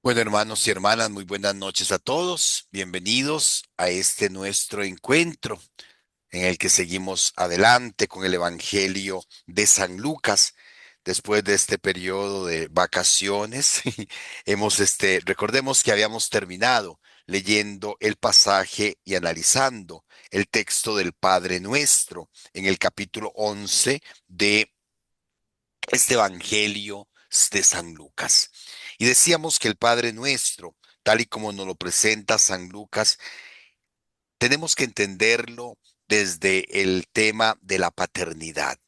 Bueno, hermanos y hermanas, muy buenas noches a todos. Bienvenidos a este nuestro encuentro en el que seguimos adelante con el Evangelio de San Lucas. Después de este periodo de vacaciones, recordemos que habíamos terminado leyendo el pasaje y analizando el texto del Padre Nuestro en el capítulo 11 de este Evangelio de San Lucas. Y decíamos que el Padre Nuestro, tal y como nos lo presenta San Lucas, tenemos que entenderlo desde el tema de la paternidad.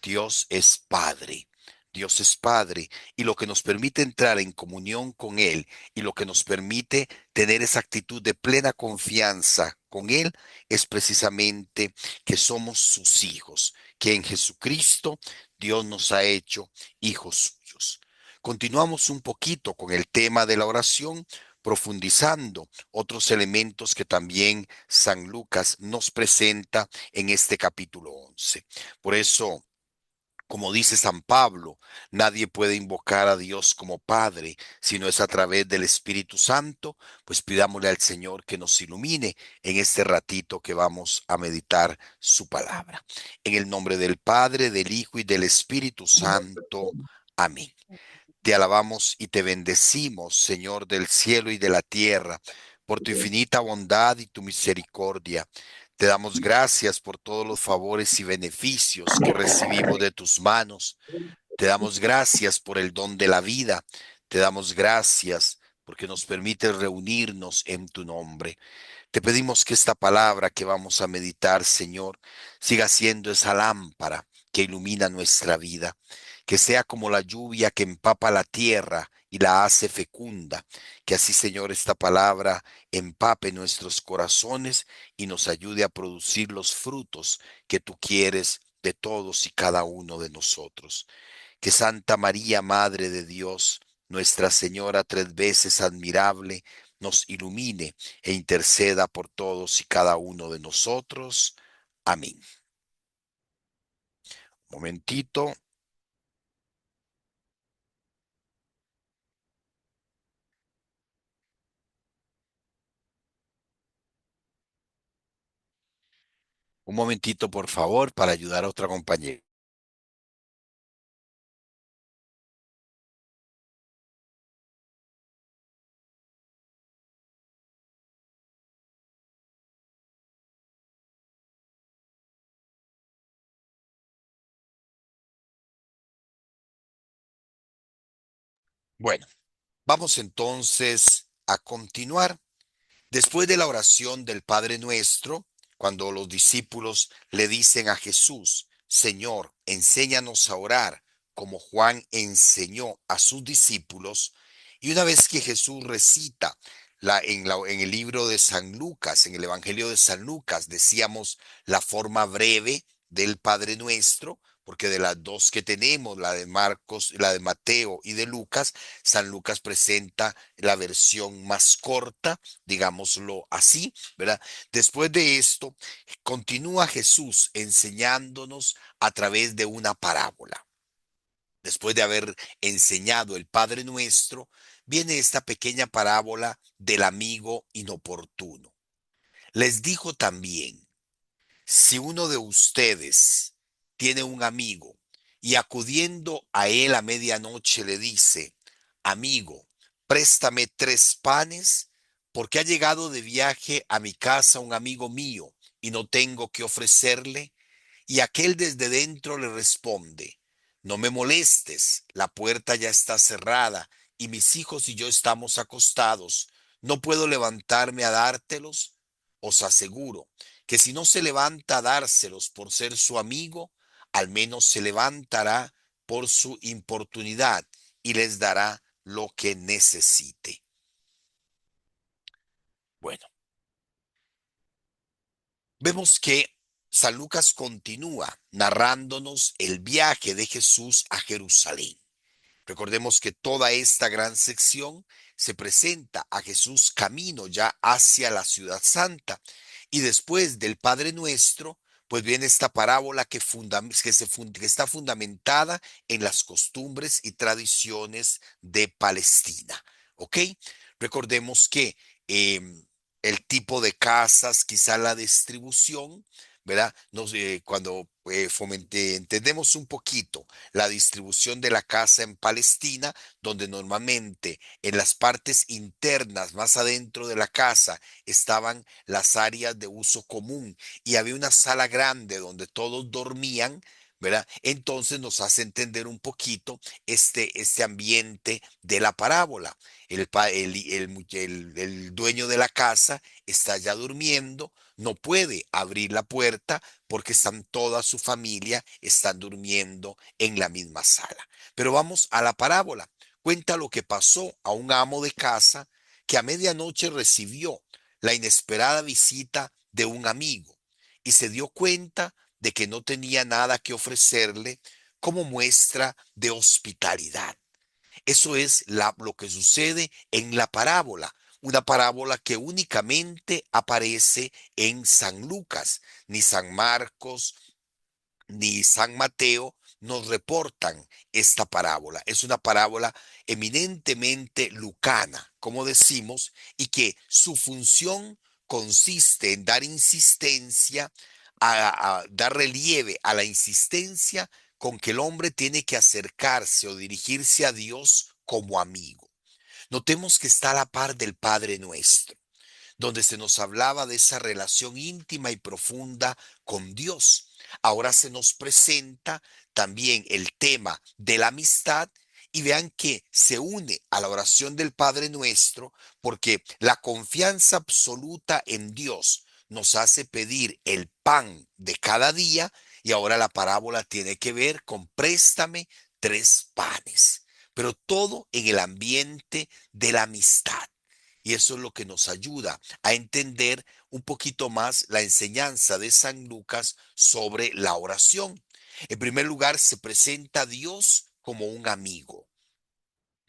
Dios es Padre. Dios es Padre y lo que nos permite entrar en comunión con Él y lo que nos permite tener esa actitud de plena confianza con Él es precisamente que somos sus hijos, que en Jesucristo Dios nos ha hecho hijos suyos. Continuamos un poquito con el tema de la oración, profundizando otros elementos que también San Lucas nos presenta en este capítulo 11. Por eso, como dice San Pablo, nadie puede invocar a Dios como Padre si no es a través del Espíritu Santo, pues pidámosle al Señor que nos ilumine en este ratito que vamos a meditar su palabra. En el nombre del Padre, del Hijo y del Espíritu Santo. Amén. Te alabamos y te bendecimos, Señor del cielo y de la tierra, por tu infinita bondad y tu misericordia. Te damos gracias por todos los favores y beneficios que recibimos de tus manos. Te damos gracias por el don de la vida. Te damos gracias porque nos permites reunirnos en tu nombre. Te pedimos que esta palabra que vamos a meditar, Señor, siga siendo esa lámpara que ilumina nuestra vida, que sea como la lluvia que empapa la tierra y la hace fecunda, que así, Señor, esta palabra empape nuestros corazones y nos ayude a producir los frutos que tú quieres de todos y cada uno de nosotros. Que Santa María, Madre de Dios, Nuestra Señora tres veces admirable, nos ilumine e interceda por todos y cada uno de nosotros. Amén. Momentito, un momentito, por favor, para ayudar a otra compañera. Bueno, vamos entonces a continuar. Después de la oración del Padre Nuestro, cuando los discípulos le dicen a Jesús, Señor, enséñanos a orar, como Juan enseñó a sus discípulos, y una vez que Jesús recita en el libro de San Lucas, en el Evangelio de San Lucas, decíamos la forma breve del Padre Nuestro, porque de las dos que tenemos, la de Marcos, la de Mateo y de Lucas, San Lucas presenta la versión más corta, digámoslo así, ¿verdad? Después de esto, continúa Jesús enseñándonos a través de una parábola. Después de haber enseñado el Padre Nuestro, viene esta pequeña parábola del amigo inoportuno. Les dijo también, si uno de ustedes tiene un amigo y acudiendo a él a medianoche le dice, amigo, préstame 3 panes, porque ha llegado de viaje a mi casa un amigo mío y no tengo que ofrecerle, y aquel desde dentro le responde, no me molestes, la puerta ya está cerrada y mis hijos y yo estamos acostados, no puedo levantarme a dártelos, os aseguro que si no se levanta a dárselos por ser su amigo, al menos se levantará por su importunidad y les dará lo que necesite. Bueno, vemos que San Lucas continúa narrándonos el viaje de Jesús a Jerusalén. Recordemos que toda esta gran sección se presenta a Jesús camino ya hacia la ciudad santa. Y después del Padre Nuestro, pues viene esta parábola que está fundamentada en las costumbres y tradiciones de Palestina. ¿Ok? Recordemos que el tipo de casas, quizá la distribución, ¿verdad? Cuando entendemos un poquito la distribución de la casa en Palestina, donde normalmente en las partes internas, más adentro de la casa, estaban las áreas de uso común y había una sala grande donde todos dormían. ¿Verdad? Entonces nos hace entender un poquito este ambiente de la parábola. El dueño de la casa está ya durmiendo, no puede abrir la puerta porque toda su familia están durmiendo en la misma sala. Pero vamos a la parábola. Cuenta lo que pasó a un amo de casa que a medianoche recibió la inesperada visita de un amigo y se dio cuenta de que no tenía nada que ofrecerle como muestra de hospitalidad. Eso es lo que sucede en la parábola, una parábola que únicamente aparece en San Lucas, ni San Marcos, ni San Mateo nos reportan esta parábola. Es una parábola eminentemente lucana, como decimos, y que su función consiste en dar insistencia, a dar relieve a la insistencia con que el hombre tiene que acercarse o dirigirse a Dios como amigo. Notemos que está a la par del Padre Nuestro, donde se nos hablaba de esa relación íntima y profunda con Dios. Ahora se nos presenta también el tema de la amistad y vean que se une a la oración del Padre Nuestro porque la confianza absoluta en Dios nos hace pedir el pan de cada día y ahora la parábola tiene que ver con préstame 3 panes, pero todo en el ambiente de la amistad. Y eso es lo que nos ayuda a entender un poquito más la enseñanza de San Lucas sobre la oración. En primer lugar, se presenta a Dios como un amigo,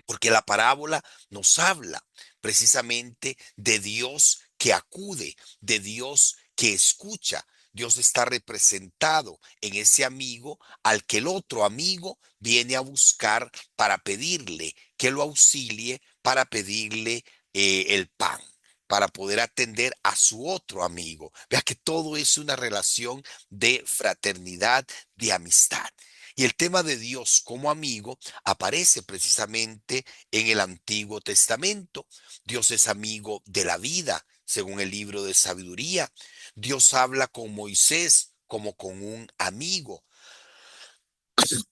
porque la parábola nos habla precisamente de Dios que acude, de Dios que escucha. Dios está representado en ese amigo al que el otro amigo viene a buscar para pedirle que lo auxilie, para pedirle el pan, para poder atender a su otro amigo. Vea que todo es una relación de fraternidad, de amistad. Y el tema de Dios como amigo aparece precisamente en el Antiguo Testamento. Dios es amigo de la vida, según el libro de sabiduría. Dios habla con Moisés como con un amigo.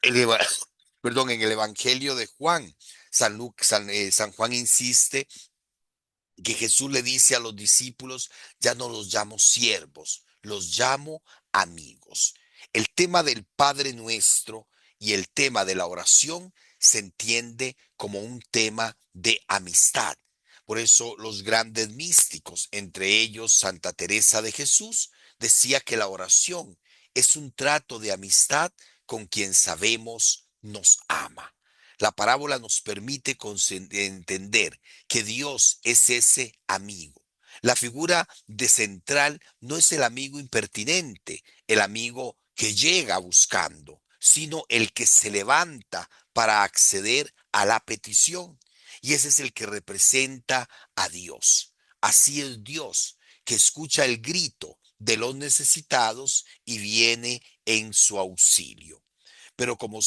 El eva- Perdón, en el Evangelio de Juan, San Juan insiste que Jesús le dice a los discípulos, ya no los llamo siervos, los llamo amigos. El tema del Padre Nuestro y el tema de la oración se entiende como un tema de amistad. Por eso los grandes místicos, entre ellos Santa Teresa de Jesús, decía que la oración es un trato de amistad con quien sabemos nos ama. La parábola nos permite entender que Dios es ese amigo. La figura de central no es el amigo impertinente, el amigo que llega buscando, sino el que se levanta para acceder a la petición. Y ese es el que representa a Dios. Así es Dios, que escucha el grito de los necesitados y viene en su auxilio. Pero como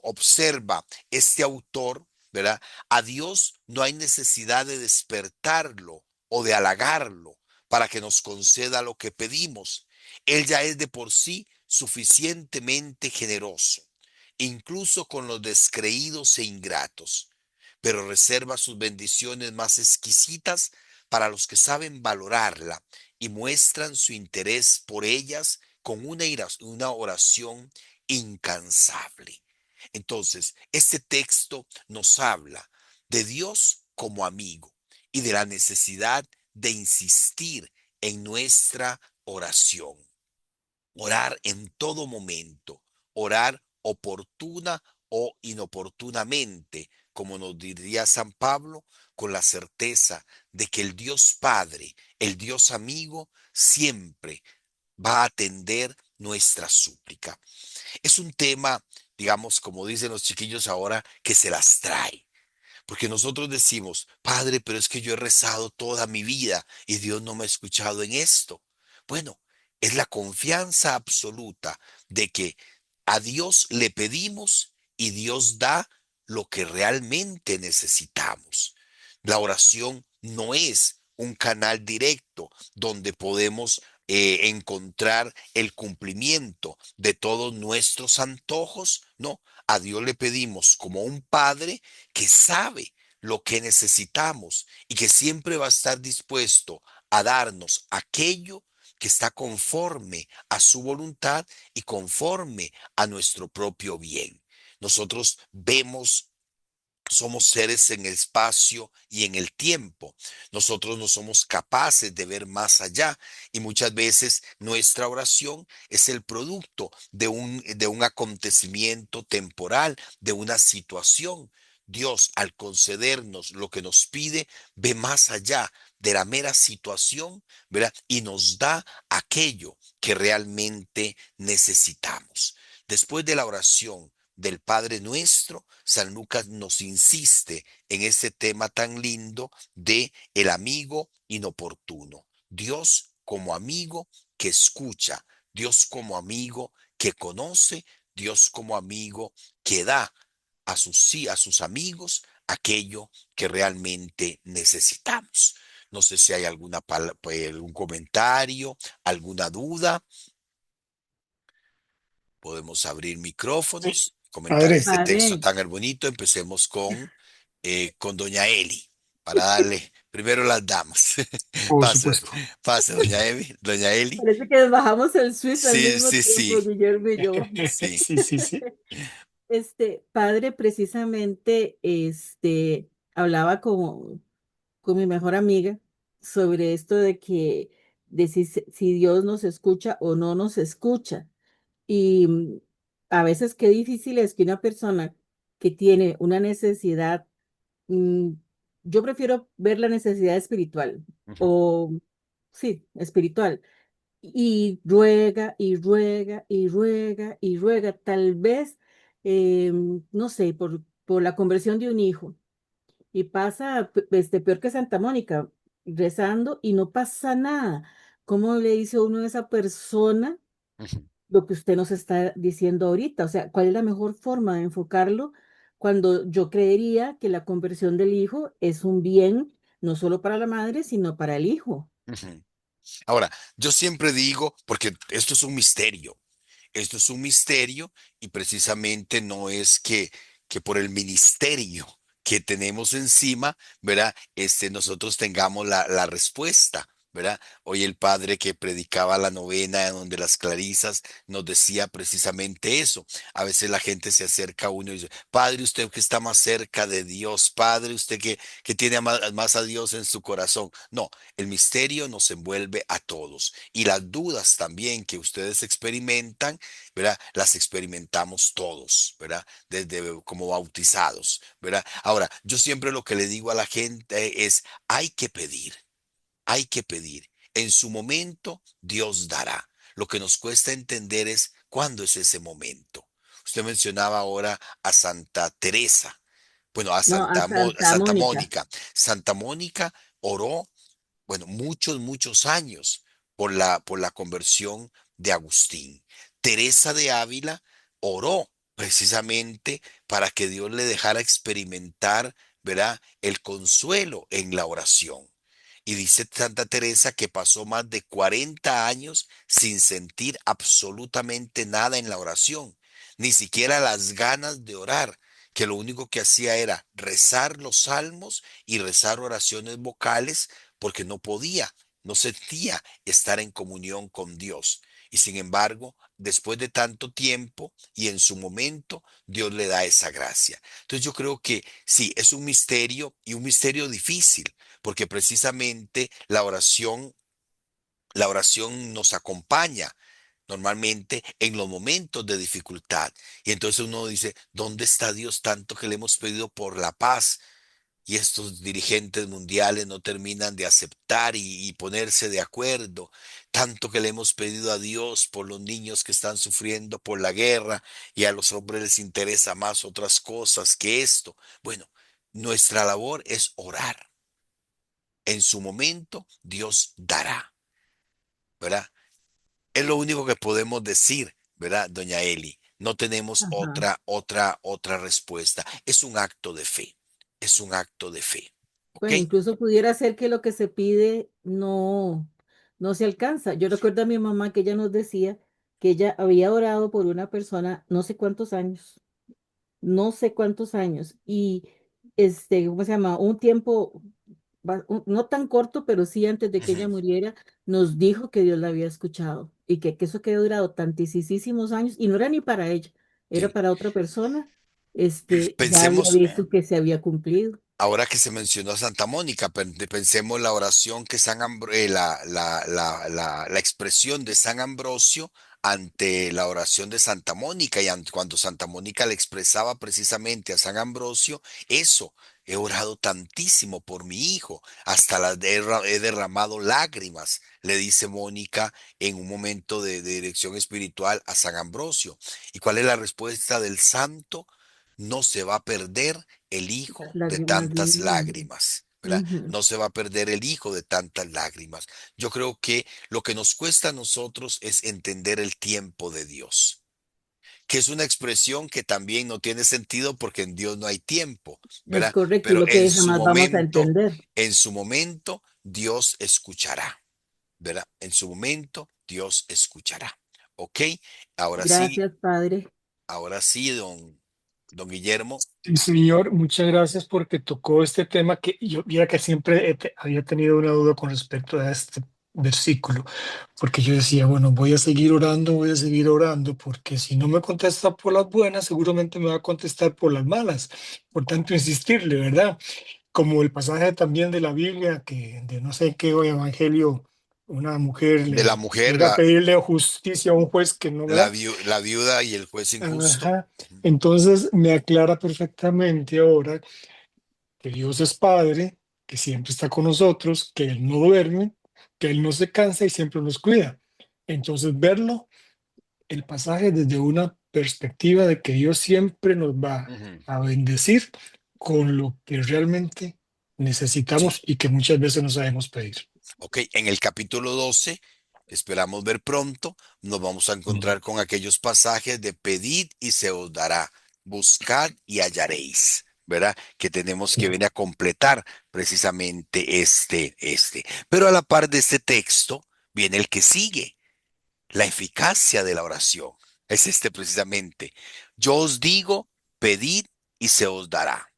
observa este autor, ¿verdad? A Dios no hay necesidad de despertarlo o de halagarlo para que nos conceda lo que pedimos. Él ya es de por sí suficientemente generoso, incluso con los descreídos e ingratos, pero reserva sus bendiciones más exquisitas para los que saben valorarla y muestran su interés por ellas con una oración incansable. Entonces, este texto nos habla de Dios como amigo y de la necesidad de insistir en nuestra oración. Orar en todo momento, orar oportuna o inoportunamente, como nos diría San Pablo, con la certeza de que el Dios Padre, el Dios amigo, siempre va a atender nuestra súplica. Es un tema, digamos, como dicen los chiquillos ahora, que se las trae, Porque nosotros decimos, Padre, pero es que yo he rezado toda mi vida y Dios no me ha escuchado en esto. Bueno, es la confianza absoluta de que a Dios le pedimos y Dios da lo que realmente necesitamos. La oración no es un canal directo donde podemos encontrar el cumplimiento de todos nuestros antojos. No, a Dios le pedimos como un padre que sabe lo que necesitamos y que siempre va a estar dispuesto a darnos aquello que está conforme a su voluntad y conforme a nuestro propio bien. Nosotros vemos, somos seres en el espacio y en el tiempo. Nosotros no somos capaces de ver más allá y muchas veces nuestra oración es el producto de un acontecimiento temporal, de una situación. Dios, al concedernos lo que nos pide, ve más allá de la mera situación, ¿verdad? Y nos da aquello que realmente necesitamos. Después de la oración del Padre Nuestro, San Lucas nos insiste en este tema tan lindo de el amigo inoportuno. Dios como amigo que escucha, Dios como amigo que conoce, Dios como amigo que da a sus, sí, a sus amigos aquello que realmente necesitamos. No sé si hay algún comentario, alguna duda. Podemos abrir Sí, micrófonos, comentar padre, este texto Padre, tan bonito. Empecemos con doña Eli, para darle primero las damas. por Pase, supuesto. pase, doña Eli. parece que bajamos el suite al Sí, mismo sí, tiempo, sí, Guillermo y yo. sí. Sí, sí, sí. Padre, precisamente, hablaba con mi mejor amiga sobre esto de que, de si Dios nos escucha o no nos escucha. Y a veces qué difícil es que una persona que tiene una necesidad, mm, yo prefiero ver la necesidad espiritual Ujú, o, sí, espiritual, y ruega y ruega y ruega y ruega, tal vez, no sé, por la conversión de un hijo. Y pasa peor que Santa Mónica, rezando y no pasa nada. ¿Cómo le dice uno a esa persona ujú, lo que usted nos está diciendo ahorita? O sea, ¿cuál es la mejor forma de enfocarlo cuando yo creería que la conversión del hijo es un bien no solo para la madre, sino para el hijo? ujú. Ahora, yo siempre digo, porque esto es un misterio. Esto es un misterio y precisamente no es que por el ministerio que tenemos encima, ¿verdad? Nosotros tengamos la respuesta, ¿verdad? Hoy el padre que predicaba la novena, donde las clarisas nos decía precisamente eso. A veces la gente se acerca a uno y dice, Padre, usted que está más cerca de Dios, Padre, usted que tiene más a Dios en su corazón. No, el misterio nos envuelve a todos y las dudas también que ustedes experimentan, ¿verdad? Las experimentamos todos, ¿verdad? Desde como bautizados, ¿verdad? Ahora, yo siempre lo que le digo a la gente es, hay que pedir, hay que pedir. En su momento, Dios dará. Lo que nos cuesta entender es cuándo es ese momento. Usted mencionaba ahora a Santa Teresa, bueno, No, a A Santa Santa Mónica. Mónica. Santa Mónica oró, bueno, muchos, muchos años por la conversión de Agustín. Teresa de Ávila oró precisamente para que Dios le dejara experimentar, ¿verdad?, el consuelo en la oración. Y dice Santa Teresa que pasó más de 40 años sin sentir absolutamente nada en la oración, ni siquiera las ganas de orar, que lo único que hacía era rezar los salmos y rezar oraciones vocales porque no podía, no sentía estar en comunión con Dios. Y sin embargo, después de tanto tiempo y en su momento, Dios le da esa gracia. Entonces yo creo que sí, es un misterio y un misterio difícil, porque precisamente la oración nos acompaña normalmente en los momentos de dificultad. Y entonces uno dice, ¿dónde está Dios tanto que le hemos pedido por la paz? Y estos dirigentes mundiales no terminan de aceptar y ponerse de acuerdo. Tanto que le hemos pedido a Dios por los niños que están sufriendo por la guerra y a los hombres les interesa más otras cosas que esto. Bueno, Nuestra labor es orar. En su momento, Dios dará, ¿verdad? Es lo único que podemos decir, ¿verdad, doña Eli? No tenemos Ajá. otra respuesta. Es un acto de fe. Es un acto de fe. ¿Ok? Bueno, incluso pudiera ser que lo que se pide no se alcanza. Yo recuerdo a mi mamá que ella nos decía que ella había orado por una persona no sé cuántos años, y ¿cómo se llama? Un tiempo no tan corto, pero sí antes de que ella Ujú. muriera, nos dijo que Dios la había escuchado y que eso que había durado tantísimos años y no era ni para ella, era Sí. para otra persona, ya había Pensemos, visto que se había cumplido. ahora que se mencionó a Santa Mónica, pensemos la oración que la expresión de San Ambrosio ante la oración de Santa Mónica y cuando Santa Mónica le expresaba precisamente a San Ambrosio, eso, he orado tantísimo por mi hijo, hasta he derramado lágrimas, le dice Mónica en un momento de dirección espiritual a San Ambrosio. ¿Y cuál es la respuesta del santo? No se va a perder el Las hijo de lágrimas de tantas un hombre. lágrimas, ¿verdad? Ujú. No se va a perder el hijo de tantas lágrimas. Yo creo que lo que nos cuesta a nosotros es entender el tiempo de Dios, que es una expresión que también no tiene sentido porque en Dios no hay tiempo, Es ¿verdad? correcto, y Pero lo que jamás vamos a entender. en su momento, Dios escuchará, ¿verdad? En su momento, Dios escuchará. ¿Ok? Ahora sí, Gracias, Padre. ahora sí, don Guillermo. Sí, señor, muchas gracias porque tocó este tema que yo mira que siempre había tenido una duda con respecto a este versículo, porque yo decía, bueno, voy a seguir orando, porque si no me contesta por las buenas, seguramente me va a contestar por las malas. Por tanto, insistirle, ¿verdad? Como el pasaje también de la Biblia, que de no sé qué evangelio, una mujer De la le mujer, llega a pedirle justicia a un juez que no, ¿verdad? la viuda y el juez injusto. Ajá. Entonces me aclara perfectamente ahora que Dios es Padre, que siempre está con nosotros, que Él no duerme, que Él no se cansa y siempre nos cuida. Entonces verlo, el pasaje desde una perspectiva de que Dios siempre nos va Ujú. a bendecir con lo que realmente Sí, necesitamos y que muchas veces no sabemos pedir. ok. En el capítulo 12, que esperamos ver pronto, nos vamos a encontrar con aquellos pasajes de pedid y se os dará, buscad y hallaréis, ¿verdad? Que tenemos que Sí. venir a completar precisamente este. Pero a la par de este texto viene el que sigue, la eficacia de la oración. Es este precisamente. Yo os digo, pedid y se os dará.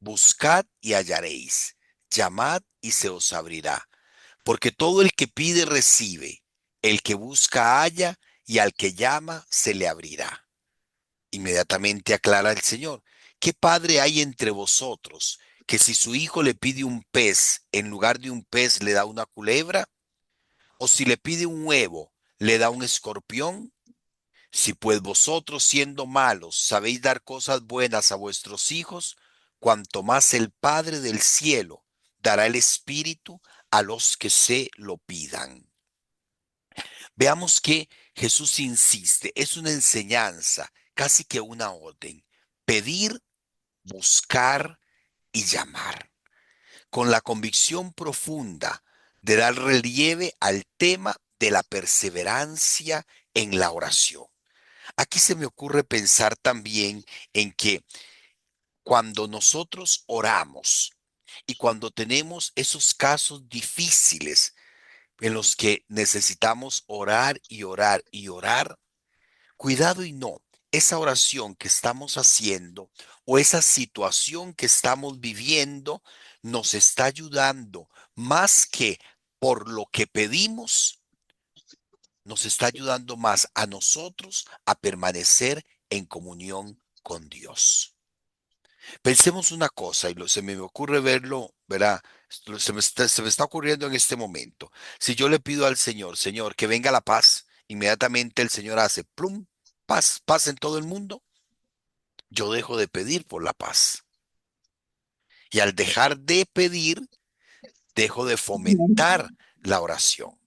Buscad y hallaréis, llamad y se os abrirá, porque todo el que pide recibe, el que busca halla, y al que llama se le abrirá. Inmediatamente aclara el Señor, ¿qué padre hay entre vosotros que si su hijo le pide un pez, en lugar de un pez le da una culebra? ¿O si le pide un huevo, le da un escorpión? Si pues vosotros siendo malos sabéis dar cosas buenas a vuestros hijos, cuanto más el Padre del cielo dará el Espíritu a los que se lo pidan. Veamos que Jesús insiste, es una enseñanza, casi que una orden. Pedir, buscar y llamar, con la convicción profunda de dar relieve al tema de la perseverancia en la oración. Aquí se me ocurre pensar también en que cuando nosotros oramos y cuando tenemos esos casos difíciles en los que necesitamos orar y orar y orar, cuidado y no, esa oración que estamos haciendo o esa situación que estamos viviendo nos está ayudando más que por lo que pedimos, nos está ayudando más a nosotros a permanecer en comunión con Dios. Pensemos una cosa, y se me ocurre verlo, ¿verdad? Se me está ocurriendo en este momento. Si yo le pido al Señor, Señor, que venga la paz, inmediatamente el Señor hace, plum, paz, paz en todo el mundo, yo dejo de pedir por la paz. Y al dejar de pedir, dejo de fomentar la oración.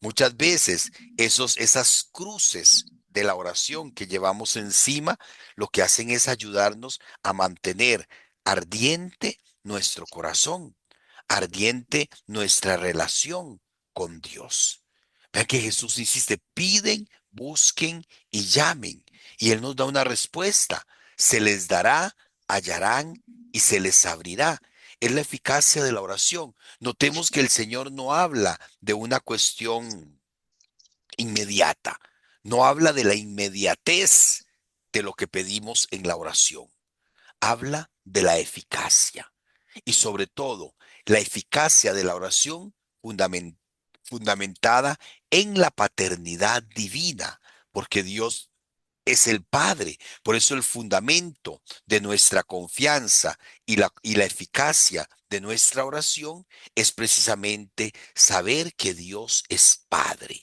Muchas veces esas cruces de la oración que llevamos encima, lo que hacen es ayudarnos a mantener ardiente nuestro corazón, ardiente nuestra relación con Dios. Vean que Jesús insiste, piden, busquen y llamen. Y Él nos da una respuesta. Se les dará, hallarán y se les abrirá. Es la eficacia de la oración. Notemos que el Señor no habla de una cuestión inmediata. No habla de la inmediatez de lo que pedimos en la oración. Habla de la eficacia y sobre todo la eficacia de la oración fundamentada en la paternidad divina, porque Dios es el Padre. Por eso el fundamento de nuestra confianza y la eficacia de nuestra oración es precisamente saber que Dios es Padre,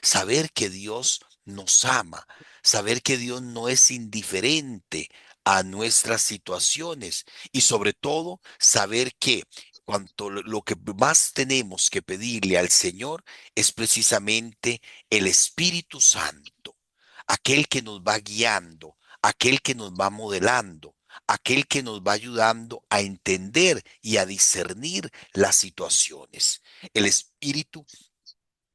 saber que Dios nos ama, saber que Dios no es indiferente a nuestras situaciones y sobre todo saber que cuanto lo que más tenemos que pedirle al Señor es precisamente el Espíritu Santo, aquel que nos va guiando, aquel que nos va modelando, aquel que nos va ayudando a entender y a discernir las situaciones. El Espíritu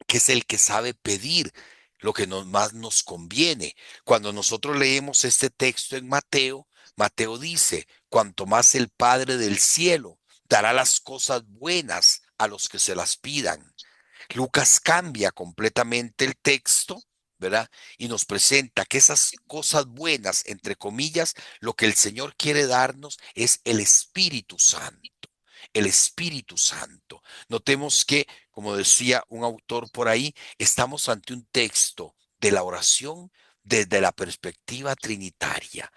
que es el que sabe pedir lo que más nos conviene. Cuando nosotros leemos este texto en Mateo, Mateo dice, cuanto más el Padre del cielo dará las cosas buenas a los que se las pidan. Lucas cambia completamente el texto, ¿verdad? Y nos presenta que esas cosas buenas, entre comillas, lo que el Señor quiere darnos es el Espíritu Santo. El Espíritu Santo. Notemos que, como decía un autor por ahí, estamos ante un texto de la oración desde la perspectiva trinitaria.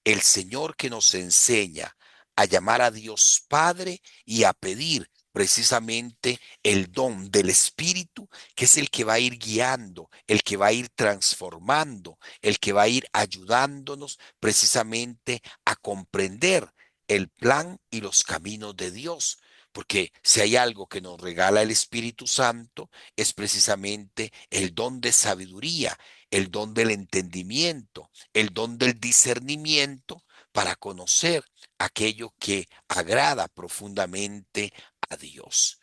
El Señor que nos enseña a llamar a Dios Padre y a pedir precisamente el don del Espíritu, que es el que va a ir guiando, el que va a ir transformando, el que va a ir ayudándonos precisamente a comprender el plan y los caminos de Dios. Porque si hay algo que nos regala el Espíritu Santo, es precisamente el don de sabiduría, el don del entendimiento, el don del discernimiento para conocer aquello que agrada profundamente a Dios.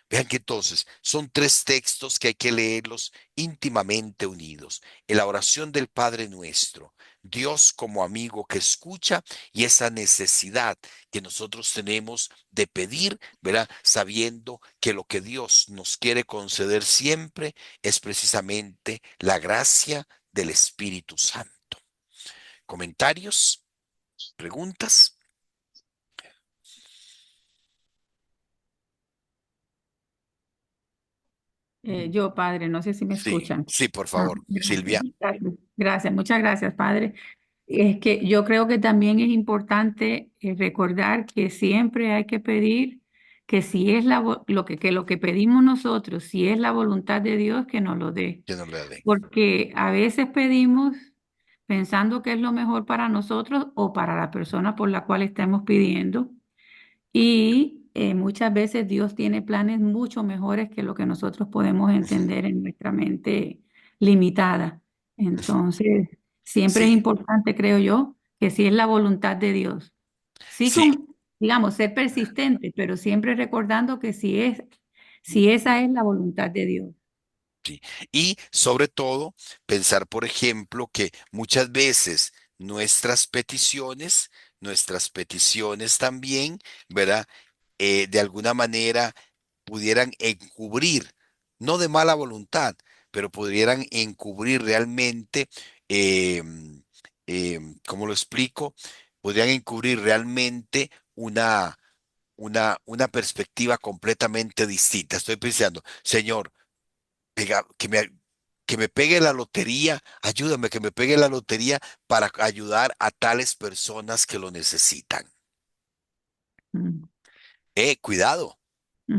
Vean que entonces son tres textos que hay que leerlos íntimamente unidos. En la oración del Padre Nuestro, Dios como amigo que escucha y esa necesidad que nosotros tenemos de pedir, ¿verdad? Sabiendo que lo que Dios nos quiere conceder siempre es precisamente la gracia del Espíritu Santo. ¿Comentarios? ¿Preguntas? Yo, padre, no sé si me Sí, escuchan. sí, por Ah, favor, gracias, Silvia. gracias, gracias, muchas gracias, padre. Es que yo creo que también es importante recordar que siempre hay que pedir que si es lo que pedimos nosotros, si es la voluntad de Dios, que nos lo dé. Yo no le doy. Porque a veces pedimos pensando que es lo mejor para nosotros o para la persona por la cual estemos pidiendo. Y muchas veces Dios tiene planes mucho mejores que lo que nosotros podemos Ujú, entender en nuestra mente limitada. ujú. Entonces, siempre es Sí, importante, creo yo, que si es la voluntad de Dios, sí sí, con, digamos, ser persistente, pero siempre recordando que si esa es la voluntad de Dios. sí. Y sobre todo, pensar, por ejemplo, que muchas veces nuestras peticiones también, ¿verdad? De alguna manera pudieran encubrir, no de mala voluntad, pero pudieran encubrir realmente, ¿cómo lo explico? Podrían encubrir realmente una perspectiva completamente distinta. Estoy pensando, Señor, pega- que me, que me pegue la lotería, ayúdame que me pegue la lotería para ayudar a tales personas que lo necesitan. Mm, Cuidado,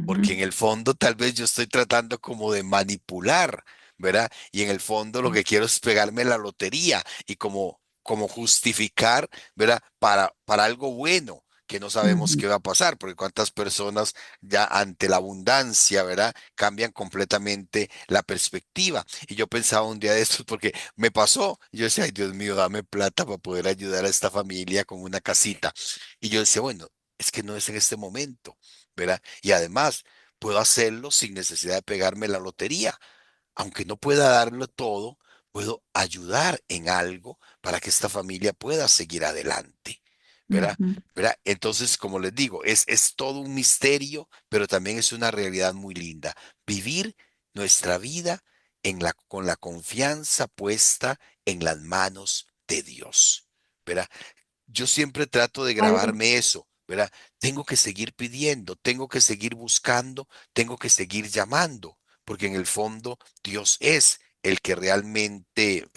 porque en ujú. el fondo tal vez yo estoy tratando como de manipular, ¿verdad? Y en el fondo lo que quiero es pegarme la lotería y como justificar, ¿verdad? Para algo bueno que no sabemos Ujú. qué va a pasar, porque cuántas personas ya ante la abundancia, ¿verdad? Cambian completamente la perspectiva. Y yo pensaba un día de estos, porque me pasó, yo decía, ay Dios mío, dame plata para poder ayudar a esta familia con una casita. Y yo decía, bueno, es que no es en este momento, ¿verdad? Y además, puedo hacerlo sin necesidad de pegarme la lotería. Aunque no pueda darlo todo, puedo ayudar en algo para que esta familia pueda seguir adelante. ¿Verdad? Ujú. ¿Verdad? Entonces, como les digo, es todo un misterio, pero también es una realidad muy linda. Vivir nuestra vida con la confianza puesta en las manos de Dios. ¿Verdad? Yo siempre trato de Padre, grabarme eso, ¿verdad? Tengo que seguir pidiendo, tengo que seguir buscando, tengo que seguir llamando, porque en el fondo Dios es el que realmente,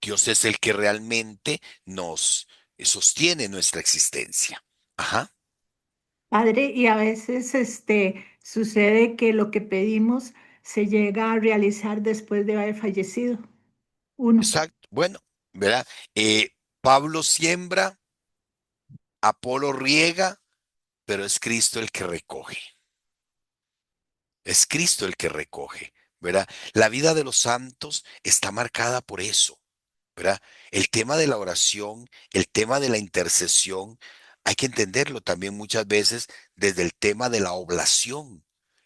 Dios es el que realmente nos sostiene nuestra existencia. Ajá, Padre, y a veces sucede que lo que pedimos se llega a realizar después de haber fallecido uno. exacto. Bueno, ¿verdad? Pablo siembra, Apolo riega, pero es Cristo el que recoge. Es Cristo el que recoge, ¿verdad? La vida de los santos está marcada por eso, ¿verdad? El tema de la oración, el tema de la intercesión, hay que entenderlo también muchas veces desde el tema de la oblación,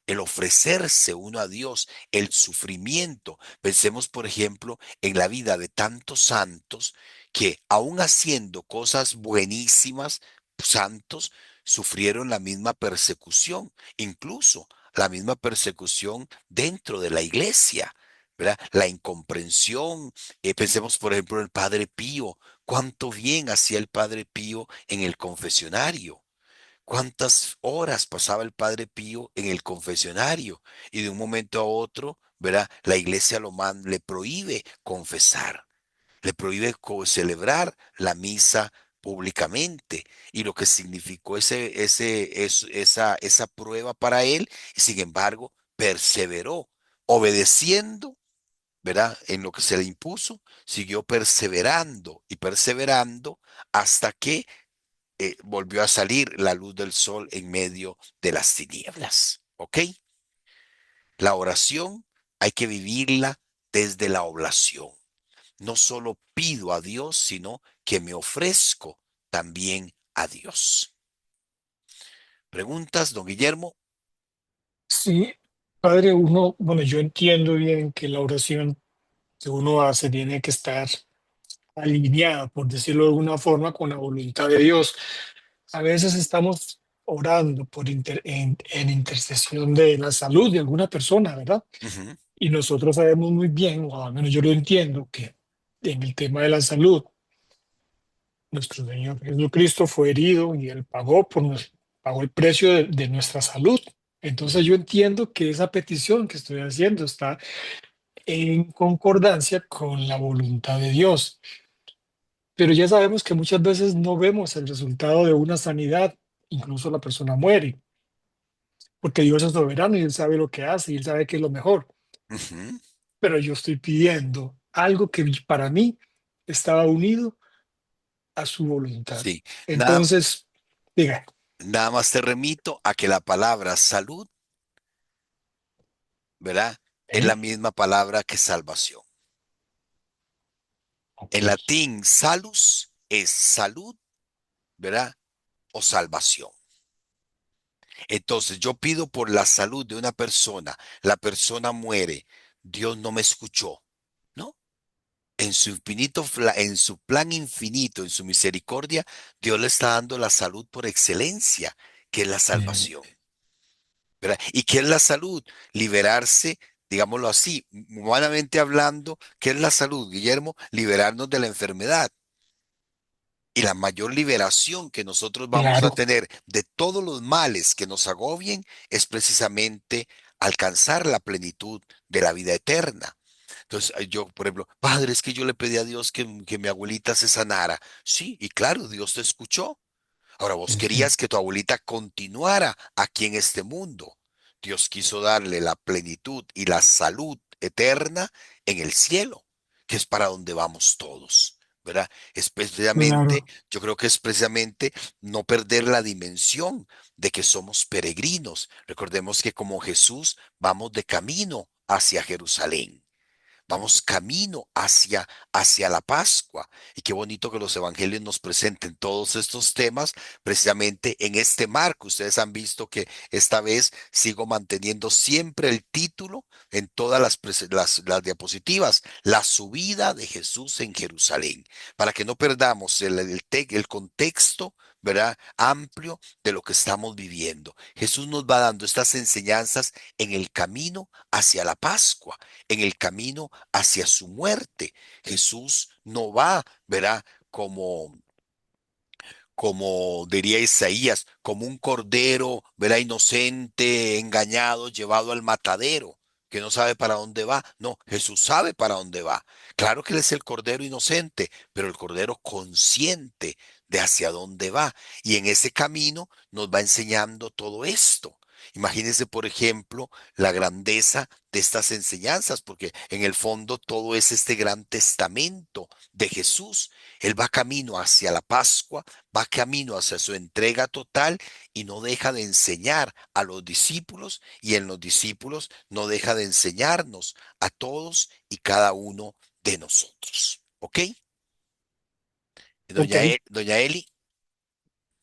el ofrecerse uno a Dios, el sufrimiento. Pensemos, por ejemplo, en la vida de tantos santos que aun haciendo cosas buenísimas, santos, sufrieron la misma persecución, incluso la misma persecución dentro de la iglesia. ¿Verdad? La incomprensión, pensemos, por ejemplo, en el Padre Pío. Cuánto bien hacía el Padre Pío en el confesionario. Cuántas horas pasaba el Padre Pío en el confesionario. Y de un momento a otro, ¿verdad? La iglesia le prohíbe confesar, le prohíbe celebrar la misa públicamente. Y lo que significó esa prueba para él, y sin embargo, perseveró, obedeciendo, ¿verdad? En lo que se le impuso, siguió perseverando y perseverando hasta que volvió a salir la luz del sol en medio de las tinieblas. ¿Ok? La oración hay que vivirla desde la oblación. No solo pido a Dios, sino que me ofrezco también a Dios. ¿Preguntas, don Guillermo? Sí, padre, bueno, yo entiendo bien que la oración que uno hace tiene que estar alineada, por decirlo de alguna forma, con la voluntad de Dios. A veces estamos orando en intercesión de la salud de alguna persona, ¿verdad? Ujú, Y nosotros sabemos muy bien, o al menos yo lo entiendo, que en el tema de la salud, nuestro Señor Jesucristo fue herido y Él pagó el precio de nuestra salud. Entonces yo entiendo que esa petición que estoy haciendo está en concordancia con la voluntad de Dios. Pero ya sabemos que muchas veces no vemos el resultado de una sanidad, incluso la persona muere, porque Dios es soberano y Él sabe lo que hace y Él sabe qué es lo mejor. ujú. Pero yo estoy pidiendo algo que para mí estaba unido a su voluntad. Sí, nada, Entonces, diga, nada más te remito a que la palabra salud, ¿verdad? Es la ¿eh? misma palabra que salvación. Ok, En latín, salus es salud, ¿verdad? O salvación. Entonces, yo pido por la salud de una persona, la persona muere, Dios no me escuchó, ¿no? En su plan infinito, en su misericordia, Dios le está dando la salud por excelencia, que es la bien, salvación, ¿verdad? ¿Y qué es la salud? Liberarse, digámoslo así, humanamente hablando, ¿qué es la salud, Guillermo? Liberarnos de la enfermedad. Y la mayor liberación que nosotros vamos a claro, tener de todos los males que nos agobien es precisamente alcanzar la plenitud de la vida eterna. Entonces, yo, por ejemplo, padre, es que yo le pedí a Dios que mi abuelita se sanara. Sí, y claro, Dios te escuchó. Ahora, vos ujú, querías que tu abuelita continuara aquí en este mundo. Dios quiso darle la plenitud y la salud eterna en el cielo, que es para donde vamos todos. ¿verdad? Es precisamente, claro. yo creo que es precisamente no perder la dimensión de que somos peregrinos. Recordemos que como Jesús vamos de camino hacia Jerusalén. Vamos camino hacia la Pascua. Y qué bonito que los evangelios nos presenten todos estos temas precisamente en este marco. Ustedes han visto que esta vez sigo manteniendo siempre el título en todas las diapositivas, la subida de Jesús en Jerusalén, para que no perdamos el contexto, ¿verdad? Amplio de lo que estamos viviendo. Jesús nos va dando estas enseñanzas en el camino hacia la Pascua, en el camino hacia su muerte. Jesús no va, verá, como diría Isaías, como un cordero, verá, inocente, engañado, llevado al matadero, que no sabe para dónde va. No, Jesús sabe para dónde va. Claro que Él es el cordero inocente, pero el cordero consciente de hacia dónde va. Y en ese camino nos va enseñando todo esto. Imagínense, por ejemplo, la grandeza de estas enseñanzas, porque en el fondo todo es este gran testamento de Jesús. Él va camino hacia la Pascua, va camino hacia su entrega total y no deja de enseñar a los discípulos y en los discípulos no deja de enseñarnos a todos y cada uno de nosotros. ¿Ok? Ok, Doña Eli.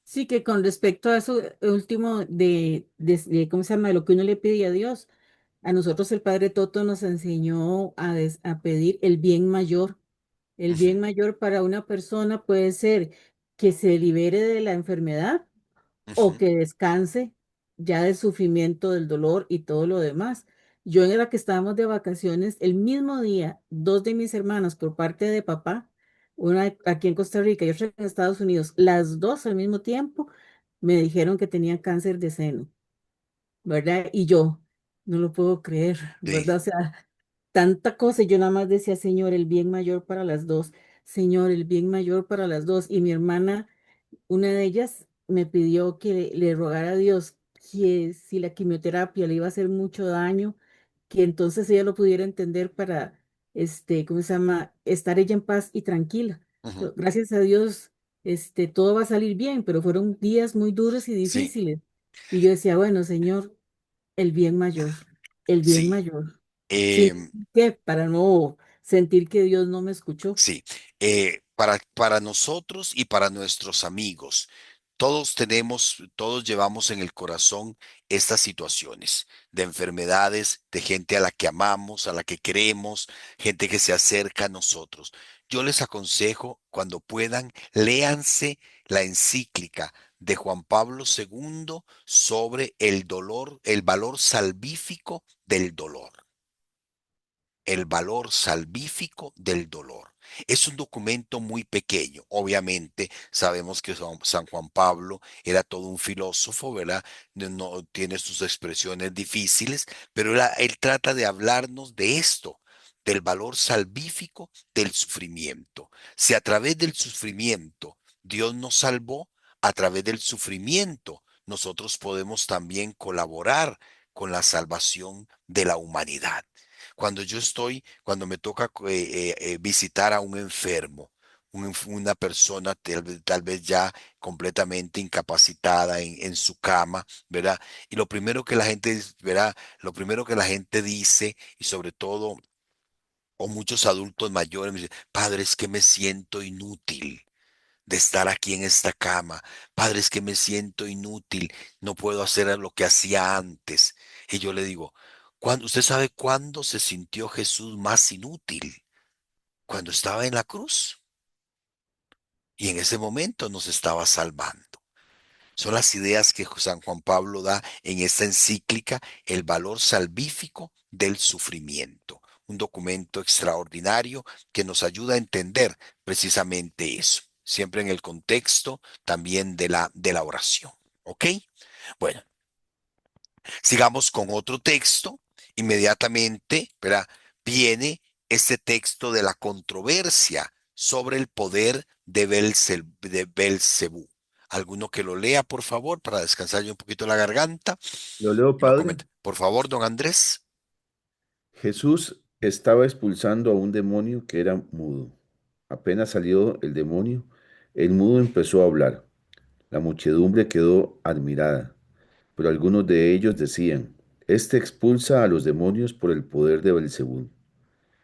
Sí, que con respecto a eso último ¿cómo se llama? De lo que uno le pide a Dios, a nosotros el Padre Toto nos enseñó a pedir el bien mayor. El Ujú, bien mayor para una persona puede ser que se libere de la enfermedad o ujú, que descanse ya del sufrimiento, del dolor y todo lo demás. Yo en la que estábamos de vacaciones, el mismo día, dos de mis hermanas por parte de papá, una aquí en Costa Rica y otra en Estados Unidos, las dos al mismo tiempo me dijeron que tenían cáncer de seno, ¿verdad? Y yo no lo puedo creer, sí, ¿verdad? O sea, tanta cosa. Y yo nada más decía, Señor, el bien mayor para las dos. Señor, el bien mayor para las dos. Y mi hermana, una de ellas, me pidió que le rogara a Dios que si la quimioterapia le iba a hacer mucho daño, que entonces ella lo pudiera entender para, ¿cómo se llama? Estar ella en paz y tranquila. ujú, Pero gracias a Dios, todo va a salir bien, pero fueron días muy duros y sí, difíciles. Y yo decía, bueno, Señor, el bien mayor, el bien sí. mayor. Sí, Em, ¿qué? Para no sentir que Dios no me escuchó. Sí, para nosotros y para nuestros amigos, todos llevamos en el corazón estas situaciones de enfermedades, de gente a la que amamos, a la que queremos, gente que se acerca a nosotros. Yo les aconsejo, cuando puedan, léanse la encíclica de Juan Pablo II sobre el dolor, el valor salvífico del dolor. El valor salvífico del dolor. Es un documento muy pequeño. Obviamente, sabemos que San Juan Pablo era todo un filósofo, ¿verdad? No tiene sus expresiones difíciles, pero él trata de hablarnos de esto, del valor salvífico del sufrimiento. Si a través del sufrimiento Dios nos salvó, a través del sufrimiento nosotros podemos también colaborar con la salvación de la humanidad. Cuando me toca visitar a un enfermo, una persona tal vez ya completamente incapacitada en su cama, ¿verdad? Y lo primero que la gente, ¿verdad? Lo primero que la gente dice, y sobre todo, o muchos adultos mayores me dicen, padre, es que me siento inútil de estar aquí en esta cama. Padre, es que me siento inútil, no puedo hacer lo que hacía antes. Y yo le digo, ¿usted sabe cuándo se sintió Jesús más inútil? Cuando estaba en la cruz. Y en ese momento nos estaba salvando. Son las ideas que San Juan Pablo da en esta encíclica, el valor salvífico del sufrimiento. Un documento extraordinario que nos ayuda a entender precisamente eso, siempre en el contexto también de la oración. ¿Ok? Bueno, sigamos con otro texto. Inmediatamente, ¿verdad? Viene este texto de la controversia sobre el poder de Belcebú. ¿Alguno que lo lea, por favor, para descansar yo un poquito la garganta Lo leo, y lo padre. comente? Por favor, don Andrés. Jesús estaba expulsando a un demonio que era mudo. Apenas salió el demonio, el mudo empezó a hablar. La muchedumbre quedó admirada, pero algunos de ellos decían, este expulsa a los demonios por el poder de Belcebú,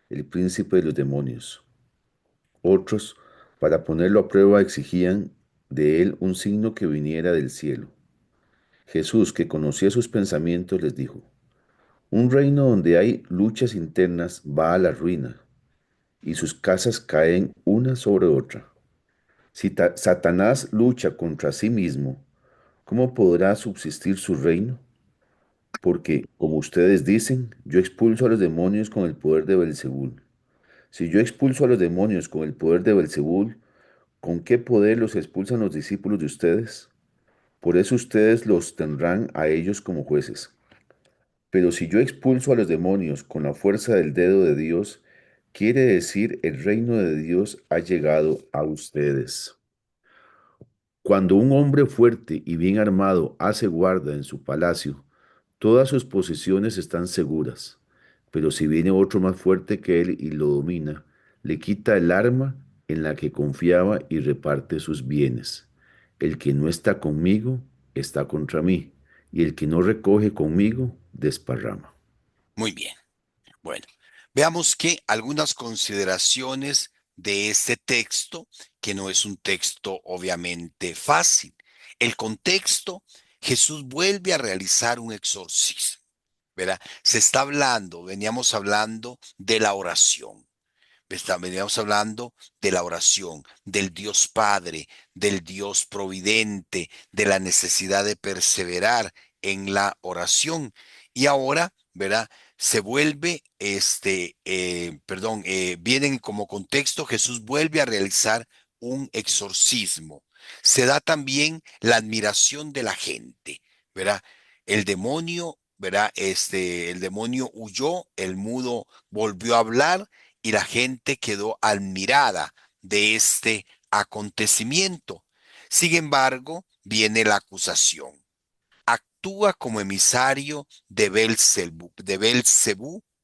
el príncipe de los demonios. Otros, para ponerlo a prueba, exigían de él un signo que viniera del cielo. Jesús, que conocía sus pensamientos, les dijo, un reino donde hay luchas internas va a la ruina, y sus casas caen una sobre otra. Si Satanás lucha contra sí mismo, ¿cómo podrá subsistir su reino? Porque, como ustedes dicen, yo expulso a los demonios con el poder de Belzebul. Si yo expulso a los demonios con el poder de Belzebul, ¿con qué poder los expulsan los discípulos de ustedes? Por eso ustedes los tendrán a ellos como jueces. Pero si yo expulso a los demonios con la fuerza del dedo de Dios, quiere decir el reino de Dios ha llegado a ustedes. Cuando un hombre fuerte y bien armado hace guarda en su palacio, todas sus posesiones están seguras. Pero si viene otro más fuerte que él y lo domina, le quita el arma en la que confiaba y reparte sus bienes. El que no está conmigo está contra mí, y el que no recoge conmigo desparrama. Muy bien. Bueno, veamos que algunas consideraciones de este texto, que no es un texto obviamente fácil. El contexto, Jesús vuelve a realizar un exorcismo, ¿verdad? Se está hablando, veníamos hablando de la oración. Veníamos hablando de la oración, del Dios Padre, del Dios Providente, de la necesidad de perseverar en la oración. Y ahora, ¿verdad? Se vuelve, vienen como contexto, Jesús vuelve a realizar un exorcismo. Se da también la admiración de la gente, ¿verdad? El demonio, ¿verdad? El demonio huyó, el mudo volvió a hablar y la gente quedó admirada de este acontecimiento. Sin embargo, viene la acusación. Actúa como emisario de Belcebú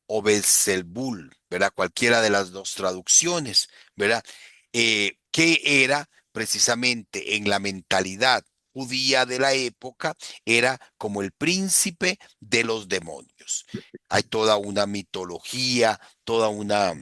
o Belzebul, ¿verdad? Cualquiera de las dos traducciones, ¿verdad? Que era precisamente en la mentalidad judía de la época, era como el príncipe de los demonios. Hay toda una mitología, toda una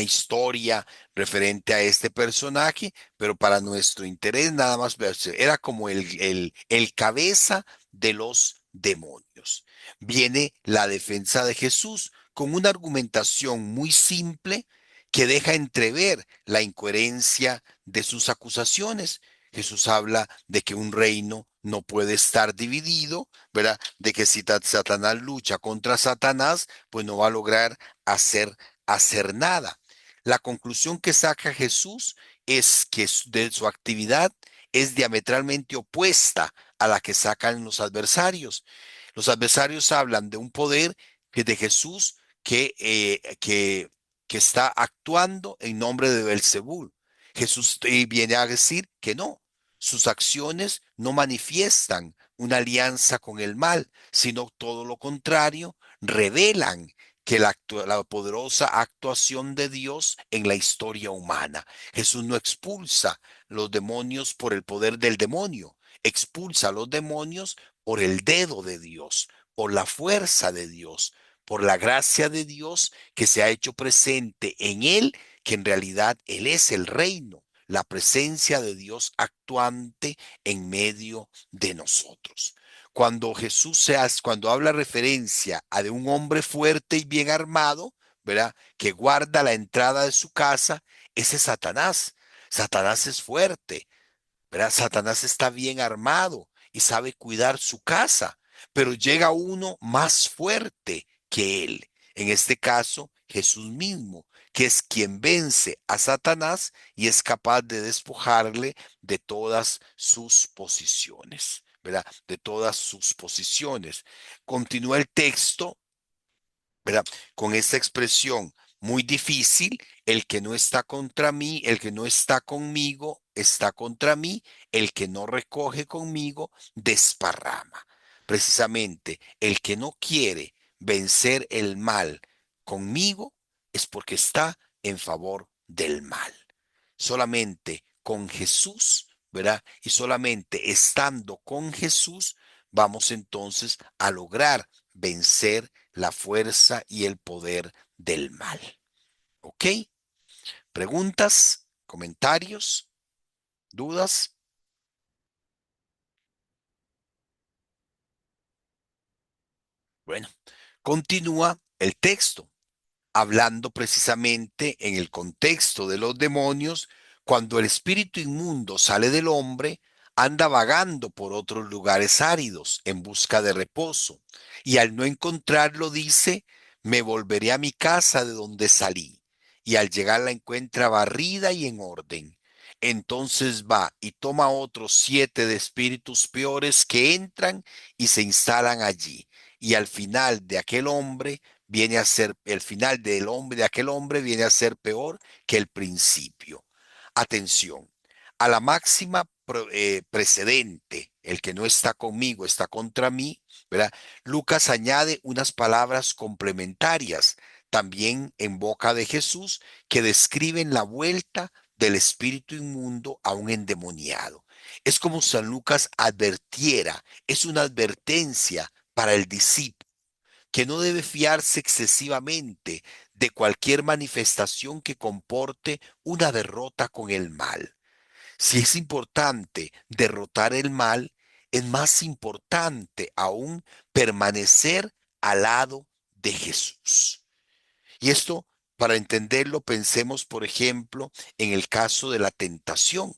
historia referente a este personaje, pero para nuestro interés nada más era como el cabeza de los demonios. Viene la defensa de Jesús con una argumentación muy simple que deja entrever la incoherencia de sus acusaciones. Jesús habla de que un reino no puede estar dividido, ¿verdad? De que si Satanás lucha contra Satanás, pues no va a lograr hacer nada. La conclusión que saca Jesús es que de su actividad es diametralmente opuesta a la que sacan los adversarios. Los adversarios hablan de un poder que de Jesús que está actuando en nombre de Belzebú. Jesús viene a decir que no, sus acciones no manifiestan una alianza con el mal, sino todo lo contrario, revelan que la poderosa actuación de Dios en la historia humana. Jesús no expulsa los demonios por el poder del demonio, expulsa a los demonios por el dedo de Dios, por la fuerza de Dios, por la gracia de Dios que se ha hecho presente en él, que en realidad él es el reino, la presencia de Dios actuante en medio de nosotros. Cuando Jesús cuando habla referencia a de un hombre fuerte y bien armado, ¿verdad? Que guarda la entrada de su casa, ese es Satanás. Satanás es fuerte, ¿verdad? Satanás está bien armado y sabe cuidar su casa, pero llega uno más fuerte que él. En este caso, Jesús mismo, que es quien vence a Satanás y es capaz de despojarle de todas sus posiciones, ¿verdad? De todas sus posiciones. Continúa el texto, ¿verdad? Con esta expresión muy difícil, el que no está contra mí, el que no está conmigo, está contra mí, el que no recoge conmigo, desparrama. Precisamente, el que no quiere vencer el mal conmigo es porque está en favor del mal. Solamente con Jesús, ¿verdad? Y solamente estando con Jesús, vamos entonces a lograr vencer la fuerza y el poder del mal. ¿Ok? ¿Preguntas? ¿Comentarios? ¿Dudas? Bueno, continúa el texto, hablando precisamente en el contexto de los demonios, cuando el espíritu inmundo sale del hombre, anda vagando por otros lugares áridos en busca de reposo, y al no encontrarlo dice, me volveré a mi casa de donde salí, y al llegar la encuentra barrida y en orden. Entonces va y toma otros 7 de espíritus peores que entran y se instalan allí, y al final de aquel hombre viene a ser, el final del hombre, de aquel hombre viene a ser peor que el principio. Atención, a la máxima precedente, el que no está conmigo está contra mí, ¿verdad? Lucas añade unas palabras complementarias también en boca de Jesús que describen la vuelta del espíritu inmundo a un endemoniado. Es como San Lucas advirtiera, es una advertencia para el discípulo que no debe fiarse excesivamente de cualquier manifestación que comporte una derrota con el mal. Si es importante derrotar el mal, es más importante aún permanecer al lado de Jesús. Y esto, para entenderlo, pensemos, por ejemplo, en el caso de la tentación.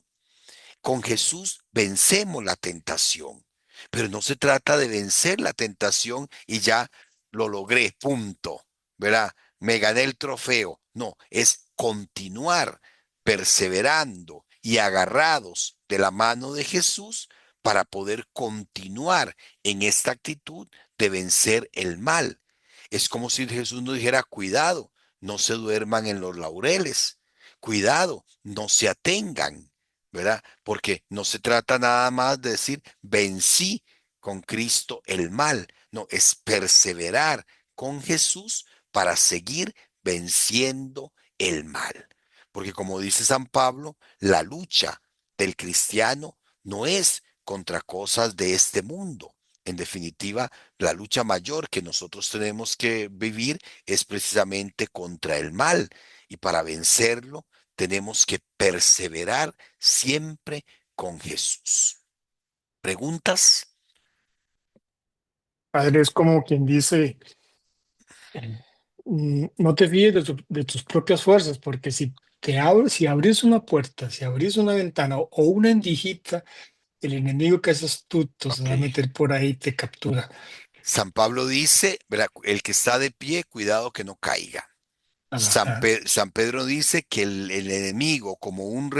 Con Jesús vencemos la tentación, pero no se trata de vencer la tentación y ya lo logré, punto, ¿verdad? Me gané el trofeo. No, es continuar perseverando y agarrados de la mano de Jesús para poder continuar en esta actitud de vencer el mal. Es como si Jesús nos dijera, cuidado, no se duerman en los laureles, cuidado, no se atengan, ¿verdad? Porque no se trata nada más de decir, vencí con Cristo el mal. No, es perseverar con Jesús para seguir venciendo el mal. Porque como dice San Pablo, la lucha del cristiano no es contra cosas de este mundo. En definitiva, la lucha mayor que nosotros tenemos que vivir es precisamente contra el mal. Y para vencerlo, tenemos que perseverar siempre con Jesús. ¿Preguntas? Padre, es como quien dice, no te fíes de tus propias fuerzas, porque si abrís una puerta, si abrís una ventana o una endijita, el enemigo que es astuto se Ok. va a meter por ahí y te captura. San Pablo dice, ¿verdad? El que está de pie, cuidado que no caiga. Ajá. San Pedro dice que el enemigo, como un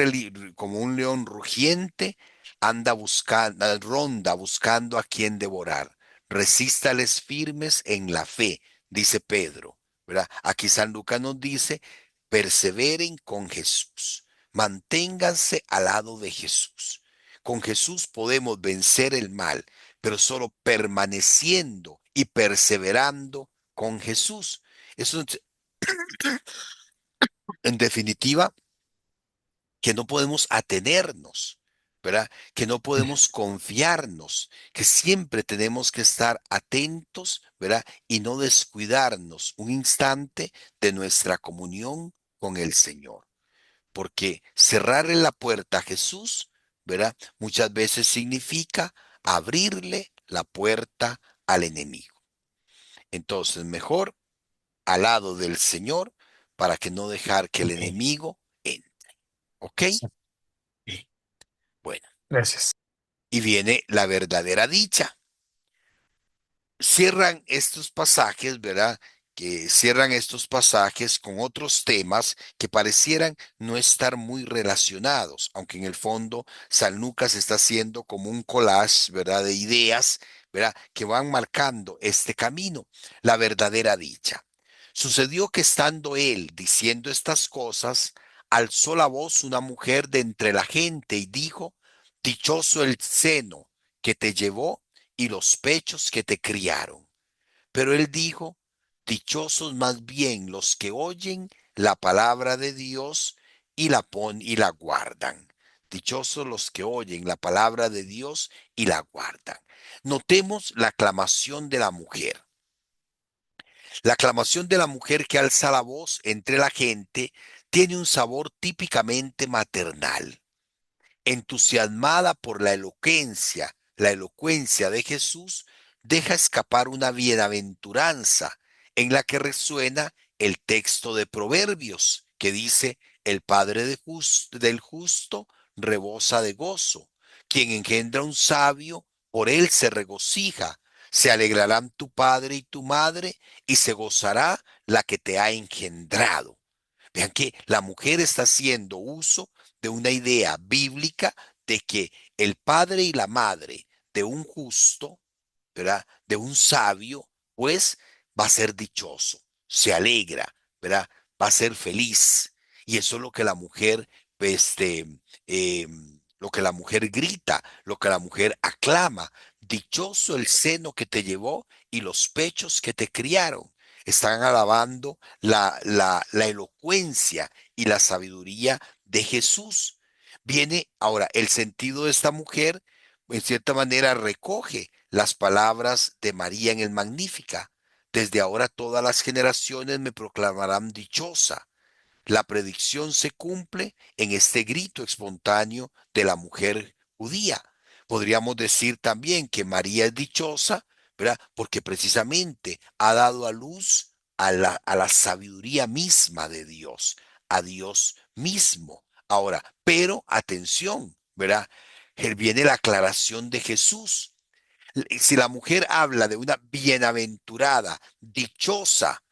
león rugiente, anda buscando, ronda buscando a quien devorar. Resístales firmes en la fe, dice Pedro, ¿verdad? Aquí San Lucas nos dice, perseveren con Jesús, manténganse al lado de Jesús. Con Jesús podemos vencer el mal, pero solo permaneciendo y perseverando con Jesús. Eso en definitiva, que no podemos atenernos, ¿verdad? Que no podemos confiarnos, que siempre tenemos que estar atentos, ¿verdad? Y no descuidarnos un instante de nuestra comunión con el Señor. Porque cerrarle la puerta a Jesús, ¿verdad? Muchas veces significa abrirle la puerta al enemigo. Entonces, mejor al lado del Señor para que no dejar que el Ok, enemigo entre. ¿Ok? sí, ok. Bueno, Gracias. y viene la verdadera dicha. Cierran estos pasajes, ¿verdad? Que cierran estos pasajes con otros temas que parecieran no estar muy relacionados, aunque en el fondo San Lucas está haciendo como un collage, ¿verdad? De ideas, ¿verdad? Que van marcando este camino, la verdadera dicha. Sucedió que estando él diciendo estas cosas, alzó la voz una mujer de entre la gente y dijo, dichoso el seno que te llevó y los pechos que te criaron. Pero él dijo, dichosos más bien los que oyen la palabra de Dios y la guardan. Dichosos los que oyen la palabra de Dios y la guardan. Notemos la aclamación de la mujer. La aclamación de la mujer que alza la voz entre la gente tiene un sabor típicamente maternal. Entusiasmada por la elocuencia de Jesús, deja escapar una bienaventuranza en la que resuena el texto de Proverbios que dice, el padre del justo rebosa de gozo, quien engendra un sabio, por él se regocija, se alegrarán tu padre y tu madre, y se gozará la que te ha engendrado. Vean que la mujer está haciendo uso de una idea bíblica de que el padre y la madre de un justo, ¿verdad? De un sabio, pues va a ser dichoso, se alegra, ¿verdad? Va a ser feliz. Y eso es lo que la mujer, este, eh, lo que la mujer grita, lo que la mujer aclama. Dichoso el seno que te llevó y los pechos que te criaron. Están alabando la elocuencia y la sabiduría de Jesús. Viene ahora el sentido de esta mujer, en cierta manera recoge las palabras de María en el Magnífica. Desde ahora todas las generaciones me proclamarán dichosa. La predicción se cumple en este grito espontáneo de la mujer judía. Podríamos decir también que María es dichosa, ¿verdad? Porque precisamente ha dado a luz a la sabiduría misma de Dios, a Dios mismo. Ahora, pero atención, ¿verdad? Viene la aclaración de Jesús. Si la mujer habla de una bienaventurada, dichosa,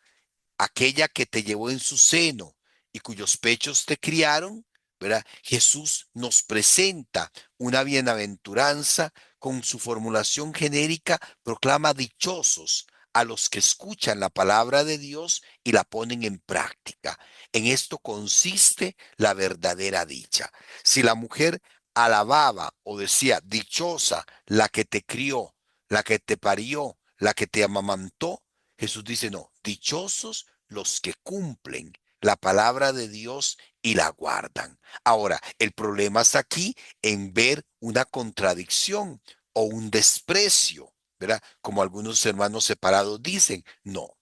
aquella que te llevó en su seno y cuyos pechos te criaron, ¿verdad? Jesús nos presenta una bienaventuranza con su formulación genérica, proclama dichosos a los que escuchan la palabra de Dios y la ponen en práctica. En esto consiste la verdadera dicha. Si la mujer alababa o decía, dichosa la que te crió, la que te parió, la que te amamantó, Jesús dice, no, dichosos los que cumplen la palabra de Dios y la guardan. Ahora, el problema está aquí en ver una contradicción o un desprecio, ¿verdad? Como algunos hermanos separados dicen, no.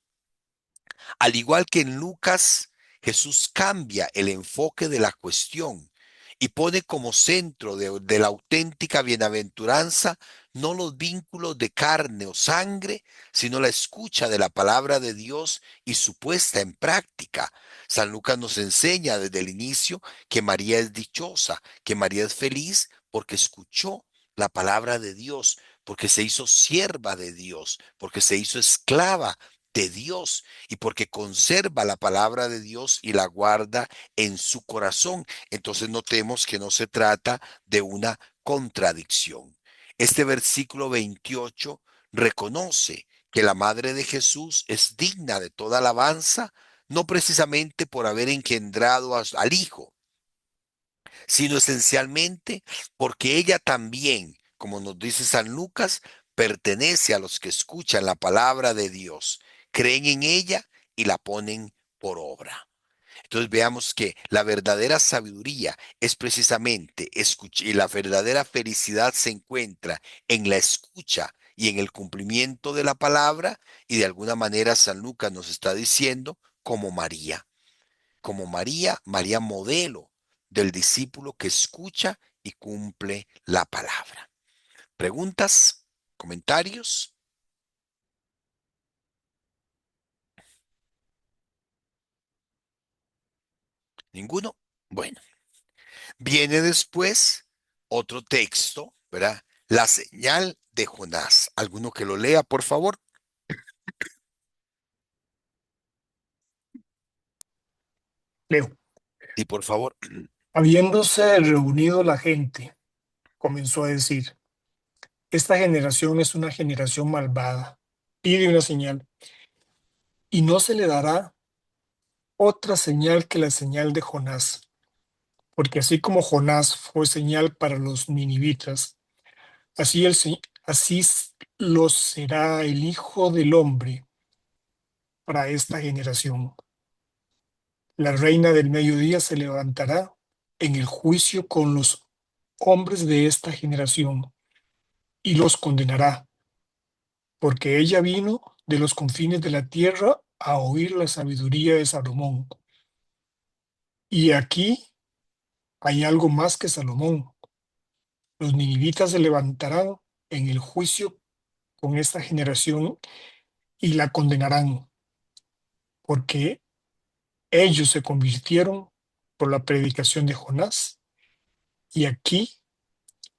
Al igual que en Lucas, Jesús cambia el enfoque de la cuestión y pone como centro de la auténtica bienaventuranza no los vínculos de carne o sangre, sino la escucha de la palabra de Dios y su puesta en práctica. San Lucas nos enseña desde el inicio que María es dichosa, que María es feliz porque escuchó la palabra de Dios, porque se hizo sierva de Dios, porque se hizo esclava de Dios y porque conserva la palabra de Dios y la guarda en su corazón. Entonces notemos que no se trata de una contradicción. Este versículo 28 reconoce que la madre de Jesús es digna de toda alabanza, no precisamente por haber engendrado al Hijo, sino esencialmente porque ella también, como nos dice San Lucas, pertenece a los que escuchan la palabra de Dios, creen en ella y la ponen por obra. Entonces veamos que la verdadera sabiduría es precisamente escuchar y la verdadera felicidad se encuentra en la escucha y en el cumplimiento de la palabra y de alguna manera San Lucas nos está diciendo como María, María modelo del discípulo que escucha y cumple la palabra. ¿Preguntas? ¿Comentarios? ¿Ninguno? Bueno, viene después otro texto, ¿verdad? La señal de Jonás. ¿Alguno que lo lea, por favor? Leo. Sí, por favor. Habiéndose reunido la gente, comenzó a decir, esta generación es una generación malvada. Pide una señal, y no se le dará otra señal que la señal de Jonás, porque así como Jonás fue señal para los ninivitas, lo será el Hijo del Hombre para esta generación. La reina del mediodía se levantará en el juicio con los hombres de esta generación y los condenará, porque ella vino de los confines de la tierra a oír la sabiduría de Salomón. Y aquí hay algo más que Salomón. Los ninivitas se levantarán en el juicio con esta generación y la condenarán, porque ellos se convirtieron por la predicación de Jonás. Y aquí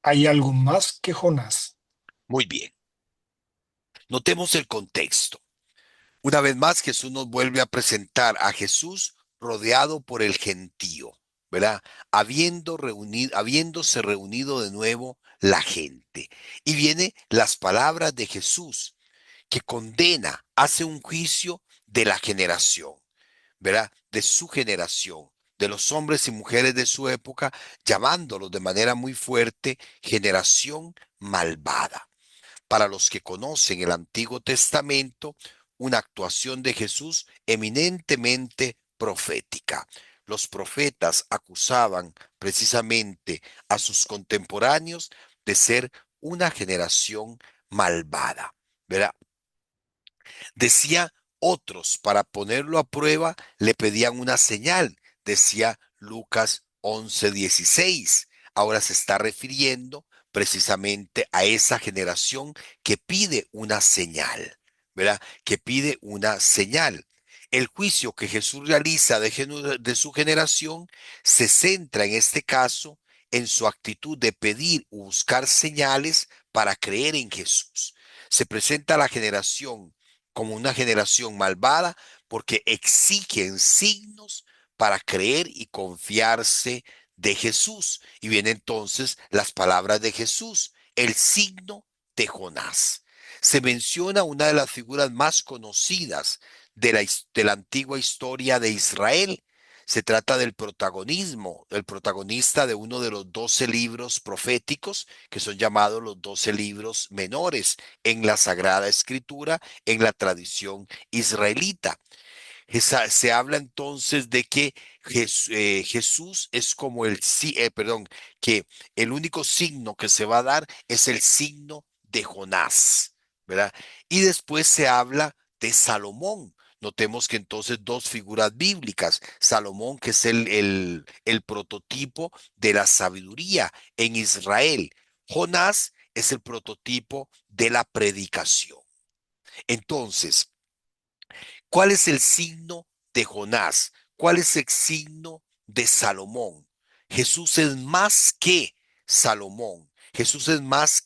hay algo más que Jonás. Muy bien. Notemos el contexto. Una vez más, Jesús nos vuelve a presentar a Jesús rodeado por el gentío, ¿verdad? Habiéndose reunido de nuevo la gente. Y viene las palabras de Jesús, que condena, hace un juicio de la generación, ¿verdad? De su generación, de los hombres y mujeres de su época, llamándolos de manera muy fuerte generación malvada. Para los que conocen el Antiguo Testamento, una actuación de Jesús eminentemente profética. Los profetas acusaban precisamente a sus contemporáneos de ser una generación malvada, ¿verdad? Decía otros, para ponerlo a prueba, le pedían una señal, decía Lucas 11:16. Ahora se está refiriendo precisamente a esa generación que pide una señal, ¿verdad? Que pide una señal. El juicio que Jesús realiza de su generación se centra en este caso en su actitud de pedir o buscar señales para creer en Jesús. Se presenta a la generación como una generación malvada porque exigen signos para creer y confiarse de Jesús. Y vienen entonces las palabras de Jesús, el signo de Jonás. Se menciona una de las figuras más conocidas de la antigua historia de Israel. Se trata del protagonismo, el protagonista de uno de los 12 libros proféticos, que son llamados los 12 libros menores en la Sagrada Escritura, en la tradición israelita. Se habla entonces de que Jesús es como perdón, que el único signo que se va a dar es el signo de Jonás, ¿verdad? Y después se habla de Salomón. Notemos que entonces dos figuras bíblicas, Salomón, que es el prototipo de la sabiduría en Israel. Jonás es el prototipo de la predicación. Entonces, ¿cuál es el signo de Jonás? ¿Cuál es el signo de Salomón? Jesús es más que Salomón. Jesús es más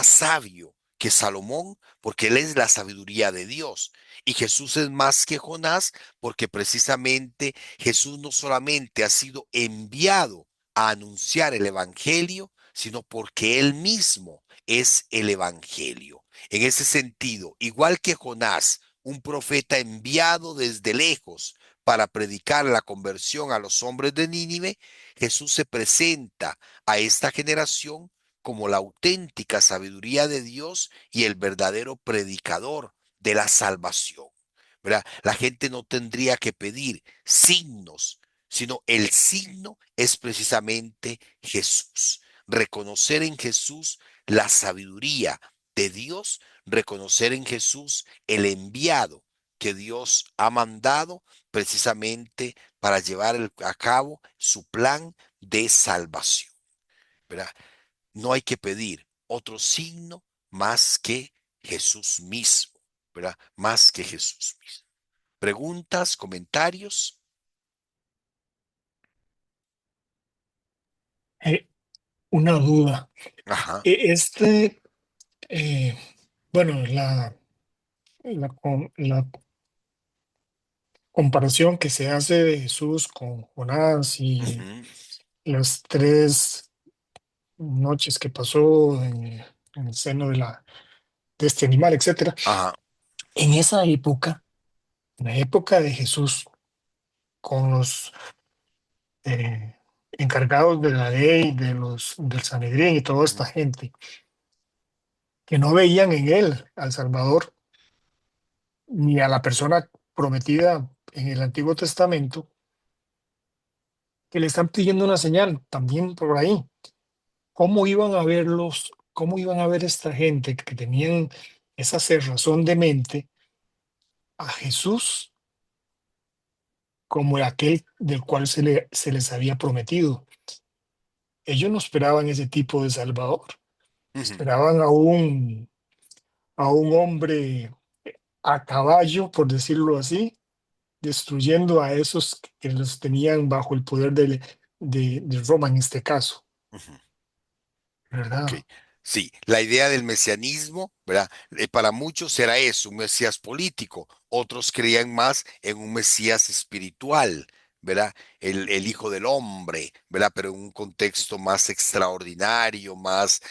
sabio que Salomón porque él es la sabiduría de Dios. Y Jesús es más que Jonás porque precisamente Jesús no solamente ha sido enviado a anunciar el evangelio, sino porque él mismo es el evangelio. En ese sentido, igual que Jonás, un profeta enviado desde lejos para predicar la conversión a los hombres de Nínive, Jesús se presenta a esta generación como la auténtica sabiduría de Dios y el verdadero predicador de la salvación. ¿Verdad? La gente no tendría que pedir signos, sino el signo es precisamente Jesús. Reconocer en Jesús la sabiduría de Dios, reconocer en Jesús el enviado que Dios ha mandado precisamente para llevar a cabo su plan de salvación, ¿verdad? No hay que pedir otro signo más que Jesús mismo, ¿verdad? Más que Jesús mismo. ¿Preguntas, comentarios? Eh, una duda. Ajá. Este, eh, bueno, la comparación que se hace de Jesús con Jonás y Ujú. las 3 noches que pasó en el seno de este animal, etcétera. Ajá. En esa época, en la época de Jesús, con los encargados de la ley, del Sanedrín y toda esta Ujú. gente, que no veían en él al Salvador ni a la persona prometida en el Antiguo Testamento que le están pidiendo una señal también por ahí. ¿Cómo iban a verlos? ¿Cómo iban a ver esta gente que tenían esa cerrazón de mente a Jesús como aquel del cual se les había prometido? Ellos no esperaban ese tipo de Salvador, Ujú. esperaban a un hombre a caballo, por decirlo así, destruyendo a esos que los tenían bajo el poder de Roma en este caso, Ujú. Ok, ¿verdad? sí, la idea del mesianismo, ¿verdad? Para muchos era eso, un Mesías político, otros creían más en un Mesías espiritual, ¿verdad? El Hijo del Hombre, ¿verdad? Pero en un contexto más extraordinario, más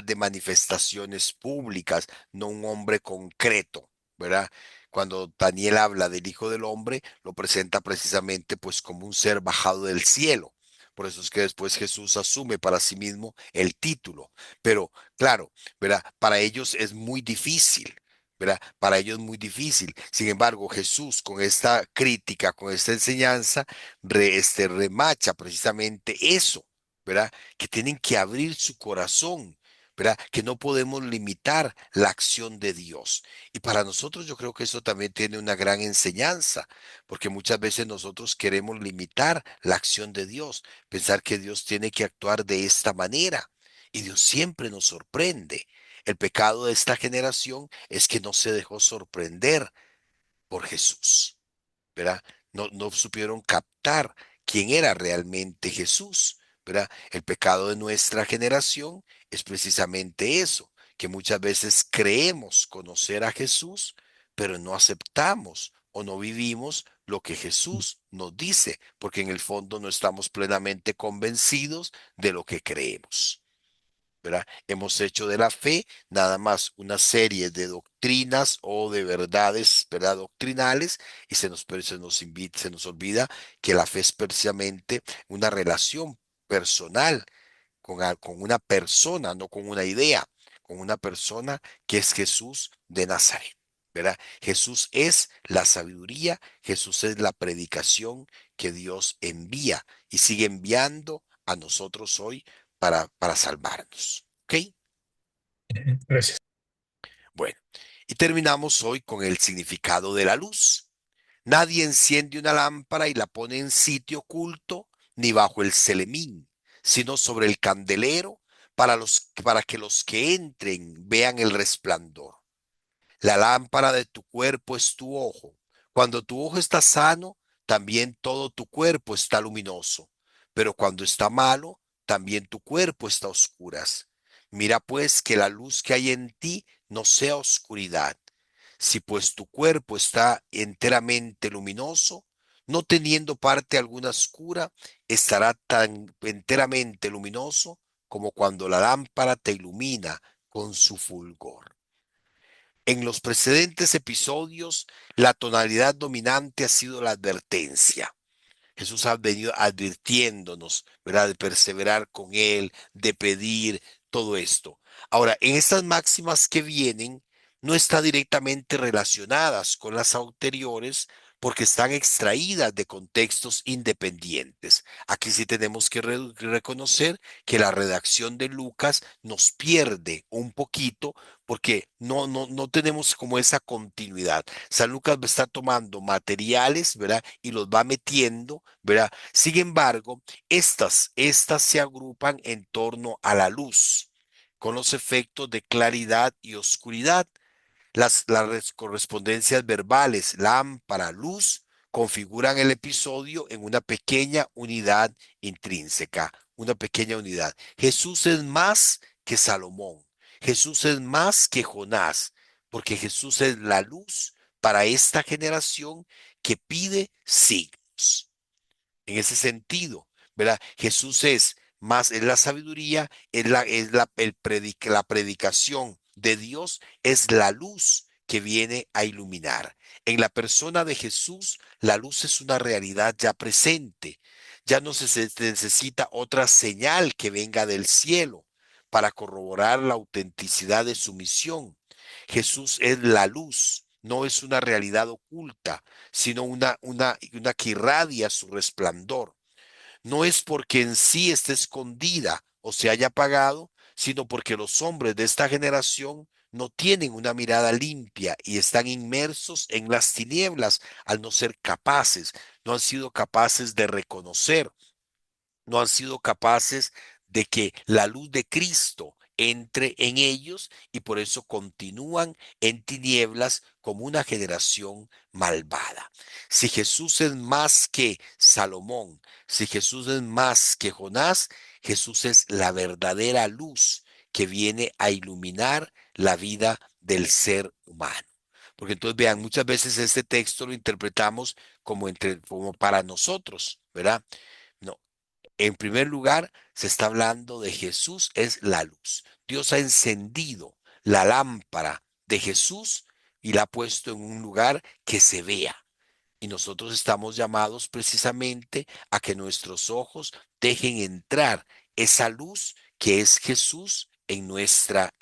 de manifestaciones públicas, no un hombre concreto, ¿verdad? Cuando Daniel habla del Hijo del Hombre, lo presenta precisamente pues como un ser bajado del cielo. Por eso es que después Jesús asume para sí mismo el título. Pero claro, ¿verdad? Para ellos es muy difícil, ¿verdad? Para ellos es muy difícil. Sin embargo, Jesús con esta crítica, con esta enseñanza, remacha precisamente eso, ¿verdad? Que tienen que abrir su corazón. ¿Verdad? Que no podemos limitar la acción de Dios. Y para nosotros yo creo que eso también tiene una gran enseñanza, porque muchas veces nosotros queremos limitar la acción de Dios, pensar que Dios tiene que actuar de esta manera. Y Dios siempre nos sorprende. El pecado de esta generación es que no se dejó sorprender por Jesús, ¿verdad? No supieron captar quién era realmente Jesús, ¿verdad? El pecado de nuestra generación es precisamente eso, que muchas veces creemos conocer a Jesús, pero no aceptamos o no vivimos lo que Jesús nos dice, porque en el fondo no estamos plenamente convencidos de lo que creemos. ¿Verdad? Hemos hecho de la fe nada más una serie de doctrinas o de verdades, ¿verdad? Doctrinales, y se nos olvida que la fe es precisamente una relación personal con una persona, no con una idea, con una persona que es Jesús de Nazaret. ¿Verdad? Jesús es la sabiduría, Jesús es la predicación que Dios envía y sigue enviando a nosotros hoy para salvarnos. ¿Ok? Gracias. Bueno, y terminamos hoy con el significado de la luz. Nadie enciende una lámpara y la pone en sitio oculto ni bajo el celemín, sino sobre el candelero para que los que entren vean el resplandor. La lámpara de tu cuerpo es tu ojo. Cuando tu ojo está sano, también todo tu cuerpo está luminoso. Pero cuando está malo, también tu cuerpo está a oscuras. Mira pues que la luz que hay en ti no sea oscuridad. Si pues tu cuerpo está enteramente luminoso, no teniendo parte alguna oscura, estará tan enteramente luminoso como cuando la lámpara te ilumina con su fulgor. En los precedentes episodios, la tonalidad dominante ha sido la advertencia. Jesús ha venido advirtiéndonos, ¿verdad? De perseverar con Él, de pedir todo esto. Ahora, en estas máximas que vienen, no está directamente relacionadas con las anteriores porque están extraídas de contextos independientes. Aquí sí tenemos que reconocer que la redacción de Lucas nos pierde un poquito porque no tenemos como esa continuidad. San Lucas está tomando materiales, ¿verdad? Y los va metiendo, ¿verdad? Sin embargo, estas se agrupan en torno a la luz, con los efectos de claridad y oscuridad. Las correspondencias verbales, lámpara, luz, configuran el episodio en una pequeña unidad intrínseca, una pequeña unidad. Jesús es más que Salomón. Jesús es más que Jonás, porque Jesús es la luz para esta generación que pide signos. En ese sentido, ¿verdad? Jesús es más, es la sabiduría, la predicación de Dios, es la luz que viene a iluminar. En la persona de Jesús, la luz es una realidad ya presente. Ya no se necesita otra señal que venga del cielo para corroborar la autenticidad de su misión. Jesús es la luz no es una realidad oculta, sino una que irradia su resplandor. No es porque en sí esté escondida o se haya apagado, sino porque los hombres de esta generación no tienen una mirada limpia y están inmersos en las tinieblas al no ser capaces, no han sido capaces de reconocer, no han sido capaces de que la luz de Cristo entre en ellos y por eso continúan en tinieblas como una generación malvada. Si Jesús es más que Salomón, si Jesús es más que Jonás, Jesús es la verdadera luz que viene a iluminar la vida del ser humano. Porque entonces vean, muchas veces este texto lo interpretamos como para nosotros, ¿verdad? No, en primer lugar, se está hablando de Jesús es la luz. Dios ha encendido la lámpara de Jesús y la ha puesto en un lugar que se vea. Y nosotros estamos llamados precisamente a que nuestros ojos dejen entrar esa luz que es Jesús en nuestra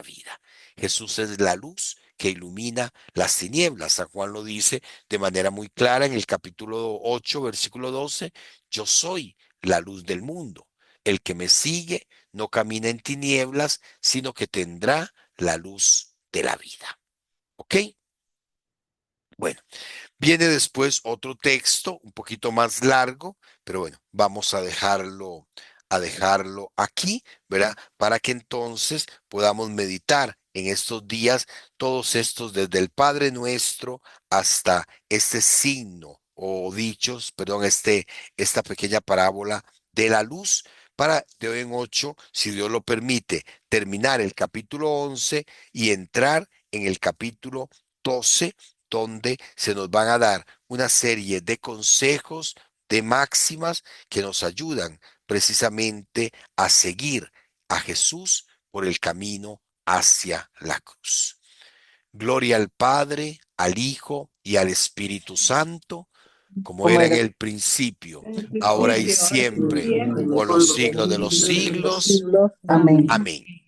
vida. Jesús es la luz que ilumina las tinieblas. San Juan lo dice de manera muy clara en el capítulo 8, versículo 12. Yo soy la luz del mundo. El que me sigue no camina en tinieblas, sino que tendrá la luz de la vida. ¿Ok? Bueno. Viene después otro texto un poquito más largo, pero bueno, vamos a dejarlo aquí, ¿verdad? Para que entonces podamos meditar en estos días, todos estos desde el Padre Nuestro hasta este signo o dichos, perdón, esta pequeña parábola de la luz, para de hoy en 8, si Dios lo permite, terminar el capítulo 11 y entrar en el capítulo 12, donde se nos van a dar una serie de consejos, de máximas que nos ayudan precisamente a seguir a Jesús por el camino hacia la cruz. Gloria al Padre, al Hijo y al Espíritu Santo, como Como era en era el principio, En el ahora y principio, ahora y siempre, siempre, por por los los siglos de los siglos de los siglos. siglos. Amén. Amén.